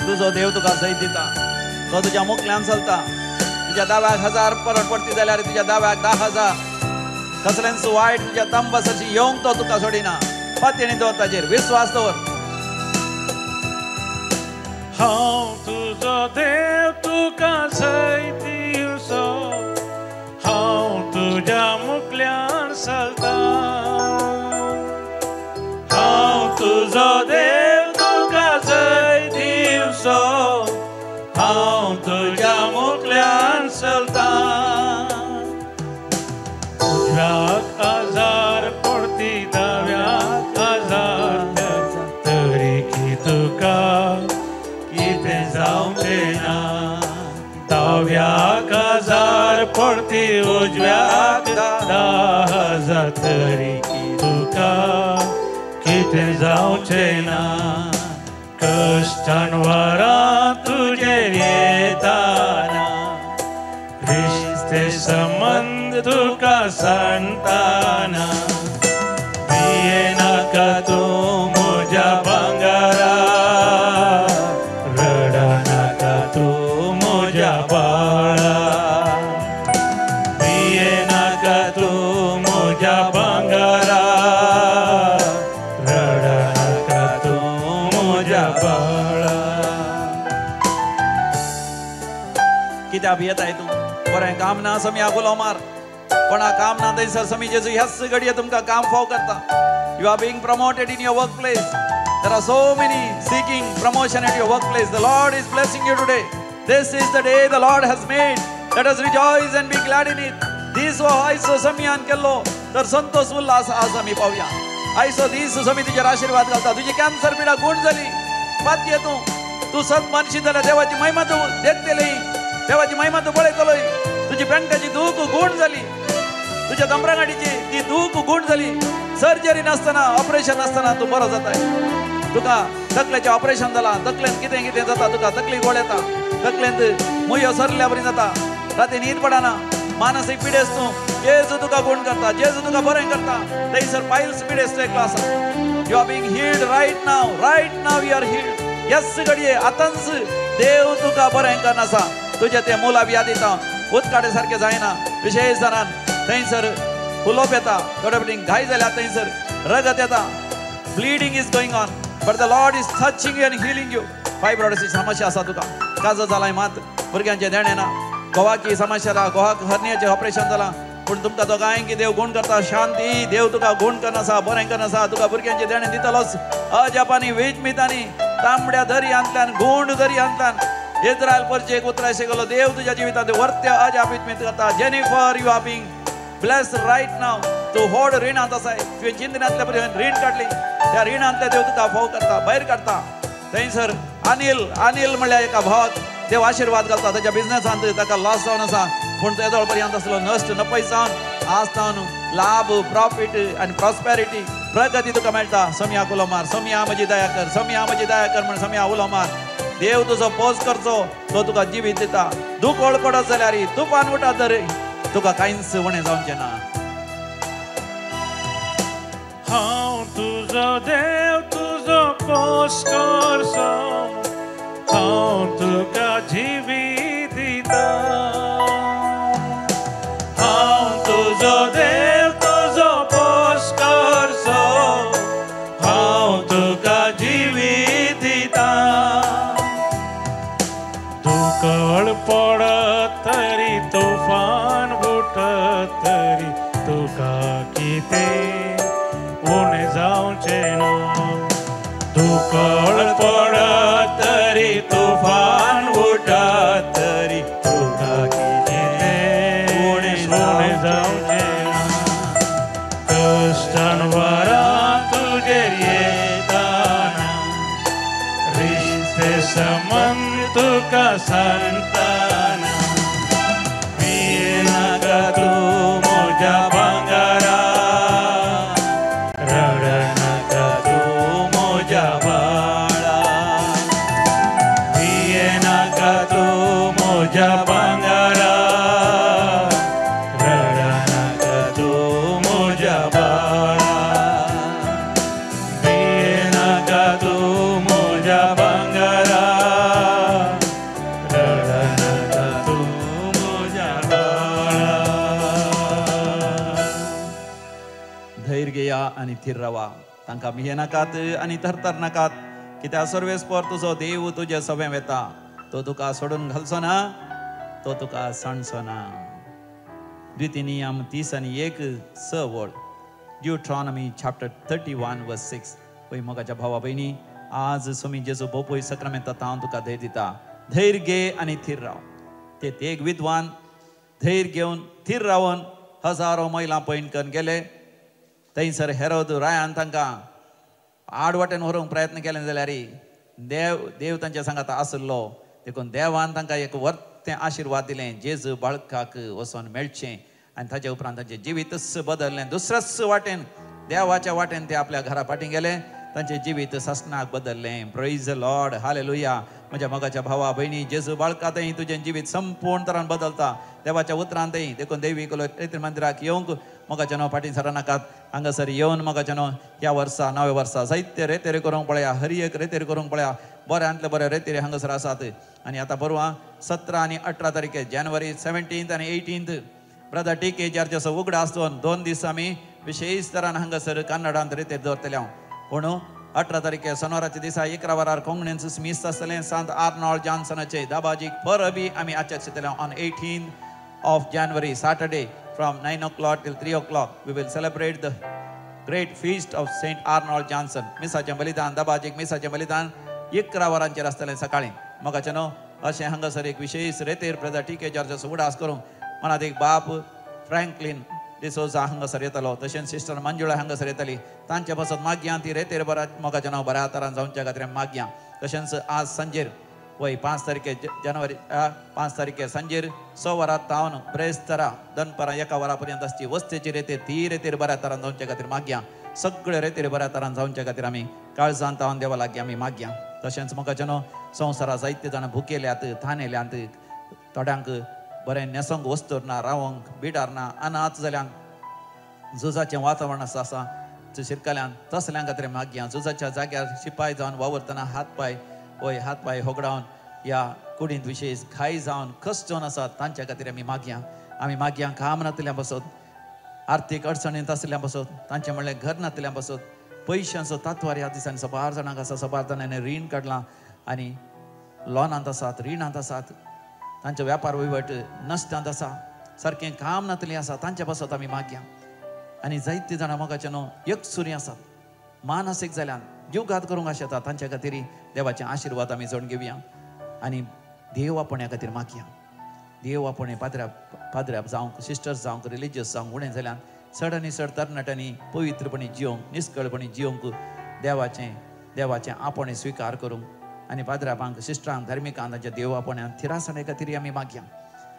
तुझो देव तुका सैत दिता तो तुझ्या मुखल्यान चलता तुझ्या दाव्याक 1000 परत पडटी जाल्यार तुझ्या दाव्याक 10,000 कसलेंच वायट तुझ्या तंबसाची येवंक तो तुका सोडिना पत्यानी दवर ताजेर विश्वास दवर हांव तुजो देव तुका सैत दिवचो हांव तुज्या मुखल्यान चलता हांव तुजो देव तुका सैत दिवचो हांव तुज्या मुखल्यान चलता उजव्याक 1000 पडटी दाव्याक 1000 तरी की तुका कितें जावचें ना दाव्याक 1000 पडटी उजव्याक 10,000 तरी की तुका कितें जावचें ना कश्टान वारा तुजेर येताना रिश्ते संबंध तुका सांगताना भियेनाका तूं म्हज्या भांगरा रडनाका तूं म्हज्या बाळा भियेनाका तूं म्हज्या भांगरा रडनाका तूं म्हज्या बाळा कित्याक भियेताय तूं बरें काम ना समी आगुलो मार कोणा काम ना थंयसर समी जेजू ह्याच घडये तुमकां काम फाव करता you are being promoted in your work place there are so many seeking promotion at your work place the Lord is blessing you today this is the day the Lord has made let us rejoice and be glad in it दीस हो आयचो समियान केल्लो तर संतोष उल्हास आज आमी पावया आयचो दीस समी तुजेर आशीर्वाद घालता तुजी कॅन्सर पिडा गूण जाली पातये तूं सत मनशी जाल्यार देवाची महिमा तूं देखतली देवाची महिमा तूं पळयतलोय तुजी बँकाची दूख गूण जाली तुझ्या दमरागाडीची ती दूख गूण जाली सर्जरी नासतना ऑपरेशन नासतना तूं बरो जाताय तुका तकलेचें ऑपरेशन जालां तकलेंत कितें कितें जाता तुका तकली गोड येता तकलेंत मुयो सरल्या बरी जाता राती न्हीद पडना मानसीक पिडेस तूं जेजू तुका गूण करता जेजू तुका बरें करता थंयसर पायल्स पिडेस एकलो आसा you are being healed right now you are healed ह्याच घडये आतांच देव तुका बरें करना आसा तुजें तें मुलाब यादीता उदकाडे सारकें जायना विशेश जाणान थंयसर उलोवप येता थोडे फावटी घाय जाल्यार थंयसर रगत येता bleeding is going on but the Lord is touching you and healing you फायब्रॉइड्सची समस्या आसा तुका काजो जालाय मात भुरग्यांचें देणें ना घोवाकी समस्या आसा घोवाक हर्नियाचें ऑपरेशन जालां पूण तुमकां दोगांयकी देव गूण करता शांती देव तुका गूण करना आसा बरें करना आसा तुका भुरग्यांचें देणें दितलोच अजापानी वेजमितांनी तांबड्या दर्यांतल्यान गूण दर्यांतल्यान इस्रायल परचेक उतराय शिकलो देव तुज्या जिवितांत वर्त्य अजापित करता Jennifer you are being blessed right now तूं व्हड रिणांत आसाय तुवें चिंतनांतल्या पर्यंत रीण काडली त्या रिणांतले देव तुका फोव करता भायर काडता थंयसर अनिल म्हणल्यार एका भावाक देव आशीर्वाद घालता ताच्या बिझनेसांत ताका लॉस जावन आसा पूण तेदोळ पर्यंत आसलो नश्ट नपयस जावन आज जावन लाभ प्रॉफिट आनी प्रॉस्पेरिटी प्रगती तुका मेळटा समिया उलो मार समिया म्हजी दया कर म्हण समिया उलो मार देव तुजो पोज करचो तो तुका जिवीत दिता दूख ओळ पडत जाल्यार तुफान उठा तर तुका कांयच उणें जावचें ना हांव तुजो देव तुजो पोस करचो हांव तुका जिवीत दिता हांव तुजो देव तुजो पोस करचो हांव तुका जिवीत दिता दुखळ पडत तरी तुफान उठत तरी तुका कितें उणें जावचें ना कळ पडत तरी तुफान उठत तरी तुका सोने जाऊचे कष्टांवर तुझे येताना रिश्ते समन तुका संताना पिये नका तू मोजा भांगारा रड नका तू मोजा बाळा पिये नका तू मोजा भांगारा रड नका तू मोजा बाळा पिये नका तू मोजा भांगारा रड नका तू मोजा बाळा धैर्य घेया आणि थीर रावा तांकां भिये नाकात आनी थरथर नाकात कित्याक सर्वेस्पर तुजो देव तुजे सभें वेता तो तुका सोडून घालचो ना तो तुका सांडचो ना द्वितीनियम 30:1 वड ड्यूट्रॉनॉमी चॅप्टर 31 वर्स 6 पळय मोगाच्या भावा भयणी आज स्वामी जेजू बोपोय सक्रामेंतांत हांव तुका धैर्य दिता धैर्य घे आनी थीर राव ते एक विद्वान धैर्य घेवन थीर रावन हजारो मैलां पयण करून गेले थंयसर हेरोद रायान तांकां आडवाटेन व्हरूंक प्रयत्न केले जाल्यार देव तांच्या सांगात आसलो देखून देवान तांकां एक वर्तें आशिर्वाद दिलें जेजू बाळकाक वचोन मेळचें आनी ताचे उपरांत तांचें जिवीतच बदललें दुसऱ्याच वाटेन देवाच्या वाटेन ते आपल्या घरा फाटीं गेले तांचें जिवीत ससनाक बदललें प्रेज द लॉर्ड हालेलुया म्हज्या मोगाच्या भावा भयणी जेजू बाळकांतय तुजें जिवीत संपूर्ण तरान बदलता देवाच्या उतरांतय देखून दैवीक चैत्र मंदिराक येवंक मोगाच्या न्हू फाटीं सरनाकात हांगासर येवन मोगाच्या न्हू ह्या वर्सा नव्या वर्सा जायते रेतेरे करूंक पळया हर एक रेतेरे करूंक पळया बऱ्यांतले बरे रेतेरे हांगासर आसात आनी आतां परवां 17 आनी 18 तारखे जानेवारी 17 आनी 18 ब्रदर टी.के. चर्चेचो उगडो आसतून 2 दीस आमी विशेश तरान हांगासर कन्नडांत रेतेर दवरतले हांव पूण 18 तारखे शेनवाराच्या दिसा 11 वरार कोंकणींत मीस आसतलें सांत आर्नॉल्ड जॉन्सनाचे दाबाजीक पर बी आमी आचरतले on 18 January Saturday from 9 o'clock till 3 o'clock we will celebrate the great feast of Saint Arnold Johnson मिसाचें बलिदान दाबाजीक मिसाचें बलिदान 11 वरांचेर आसतलें सकाळीं मोगाचें न्हू अशें हांगासर एक विशेश रेतेर ब्रदर टी.के. चर्चेचो उगडास करूंक मनात एक बाप फ्रँकलिन डिसोजा हांगासर येतलो तशेंच सिस्टर मंजुळा हांगासर येतली तांचे पासत मागयां ती रेतेर बऱ्या मोगाचें नांव बऱ्या तरान जावच्या खातीर मागयां तशेंच आज सांजेर वय 5 तारखे जानेवारी 5 तारखे सांजेर 6 वरां तावन ब्रेस्तरा दनपरां 1 वरा पर्यंत आसची वस्तेची रेतेर ती रेतेर बऱ्या तरान जावच्या खातीर मागयां सगळे रेतेर बऱ्या तरान जावच्या खातीर आमी काळजान तावन देवा लागीं आमी मागयां तशेंच मोगाचें न्हू संवसारा जायते जाण भुकेल्यात थानेल्यांत थोड्यांक बरें न्हेसोंक वस्तूर ना रावंक बिडार ना अनाथ जाल्यांक झुजाचें वातावरण आसा शिरकल्यांक तसल्यां खातीर मागयां झुजाच्या जाग्यार शिपाय जावन वावरतना हात पाय होगडावन ह्या कुडींत विशेश घाई जावन कश्ट आसात तांच्या खातीर आमी मागयां काम नातल्यां बसत आर्थीक अडचणींत आसल्यां बसत तांचें म्हणलें घर नातल्यां बसत पयशांचो तात्वार ह्या दिसांनी 7 जाणांक आसा 7 जाणांनी रीण काडलां आनी लॉनांत आसात रिणांत आसात तांचो वेपार वहिवट नश्टांत आसा सारकें काम नातलीं आसा तांच्या बसत आमी मागयां आनी जायते जाणां मोगाचें न्हू एकसुरी आसात मानसीक जाल्यान जीवघात करूंक आशेता तांच्या खातीर देवाचें आशिर्वाद आमी जोड घेवया आनी देव आपण्या खातीर मागया देव आपणे पाद्र्याप जावंक सिस्टर्स जावंक रिलिजियस जावंक उणें जाल्यान चड आनी चड तरणाट्यांनी पवित्रपणी जियोंक निश्कळपणी जियोंक देवाचें आपणे स्विकार करूंक आनी पाद्र्यापांक सिस्टरांक धर्मिकांक तांच्या देव आपण्यान थिरासणे खातीर आमी मागया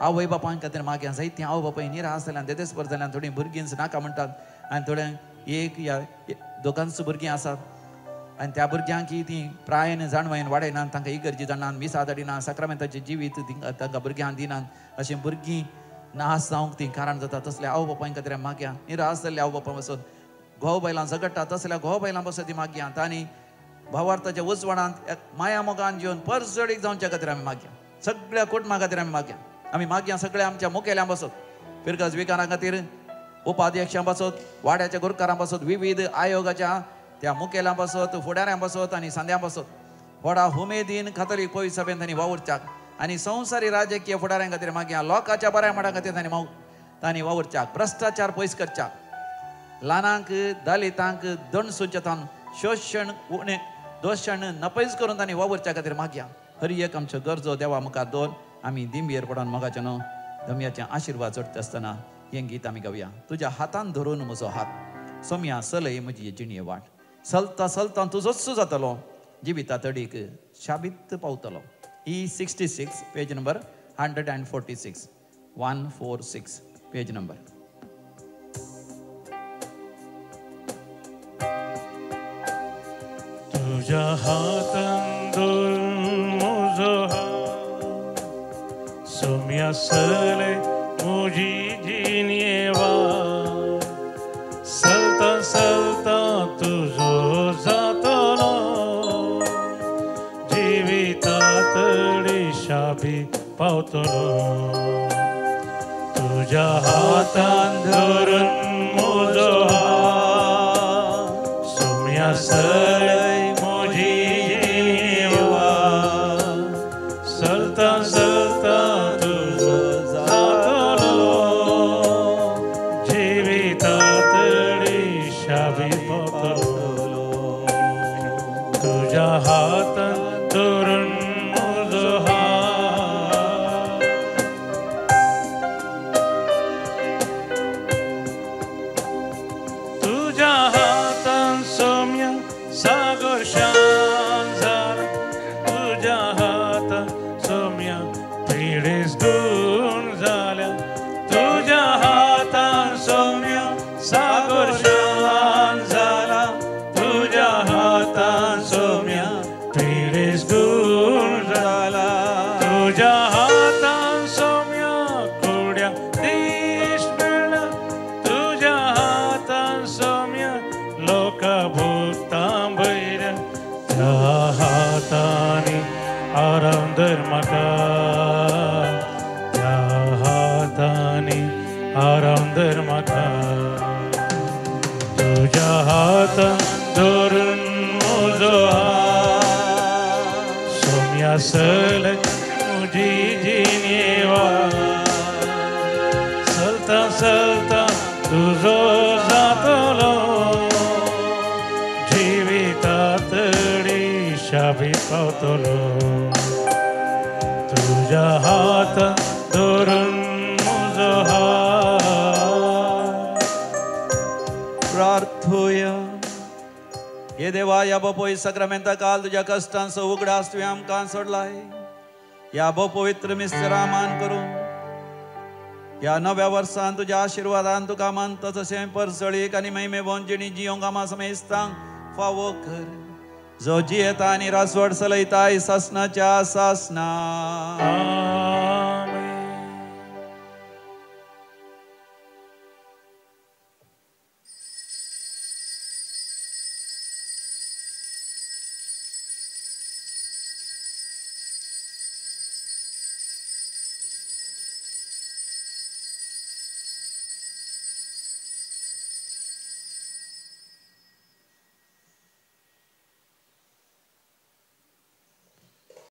आवय बापां खातीर मागया जायतीं आवय बापाय निराश जाल्यान देदेस्पर जाल्यान थोडीं भुरगींच नाका म्हणटात आनी थोड्यांक एक या दोगांच भुरगीं आसात आनी त्या भुरग्यांक ती प्रायेन जाणवायन वाडयनात तांकां इगर्जी जाणात मिसा धाडिनात साक्रामेंताचें जिवीत तांकां भुरग्यांक दिनात अशें भुरगीं नाश जावंक ती कारण जाता तसल्या आवय बापाय खातीर मागया निराश जाल्ल्या आवय बापाय बसत घोव बायलां झगडटा तसल्या घोव बायलां बसत ती मागया तांणी भावार्थाच्या उजवाडांत माया मोगान जिवन परजडीक जावच्या खातीर आमी मागया सगळ्या कुटुंबा खातीर आमी मागया सगळ्या आमच्या मुखेल्यां बसत फिरकास विकारां खातीर उपाध्यक्षां बसत वाड्याच्या गुरकारां बसत विविध आयोगाच्या त्या मुखेल्यां बसत फुडाऱ्यां बसत आनी सांद्यां बसत व्हडा उमेदीन कातोलीक पवित्र सभेंत तांणी वावुरच्याक आनी संवसारी राजकीय फुडाऱ्यां खातीर मागया लोकांच्या बऱ्या माडा खातीर तांणी वावुरच्याक भ्रश्टाचार पयस करच्याक ल्हानांक दलितांक दंड सुचेतान शोशण दोशान नपयज करून तांणी वावरच्या खातीर मागया हर एक आमच्यो गरजो देवा मुखार दोन आमी दिंबेर पडोन मोगाचे न्हू धम्याचे आशिर्वाद चडटा आसतना हें गीत आमी गावया. तुज्या हातान धरून म्हजो हात सोम्या चलय म्हजी जिणये वाट चलता चलता तुजोच जातलो जिविता तडीक शाबीत पावतलो. E66 page number 146 146 page number. तुझ्या हातान धरून म्हजो हात सोम्या चलय म्हजी जिणये वाट चलता चलता तुजो जातलो जिवितातडी शाबी पावतलो. तुझ्या हातान धरून म्हजो हात सोम्या चलय म्हजी जिणये वाट चलता चलता तुजो जातलो जिवितातडी शाबी पावतलो. तुझ्या हातान धरून म्हजो हात तुझ्या हातान सोम्या सागर शांत जाला तुझ्या हातान सोम्या पिडेस दूर जाल्या तुझ्या हातान सोम्या सागर शांत जाला तुझ्या हातान सोम्या पिडेस दूर जाला तुझ्या हातान सोम्या कुड्या दिश मेळ्ळा तुझ्या हातान सोम्या लोका भोगतां भैऱ्या त्या हातांनी आराम धर म्हाका त्या हातांनी आराम धर म्हाका. तुझ्या हातान धरून म्हजो हात सोम्या चलय म्हजी जिणये वाट चलता चलता तुजो जातलो जिवितातडी शाबी पावतलो. तुझ्या हातान धरून म्हजो हात प्रार्थूया. हे देवा या बापोय सक्रामेंता काल तुझ्या कष्टांचो उगडास तुवें आमकां सोडलाय. या बो पवित्र मिस्त्रा मान करून या नव्या वर्सान तुझ्या आशिर्वादान तुका मानता तशें परसळीक आनी महिमेवंत जिणी जियोंक आमा समेस्तांक फावो कर जो जियेता आनी रासवड चलयताय सासनाच्या सासना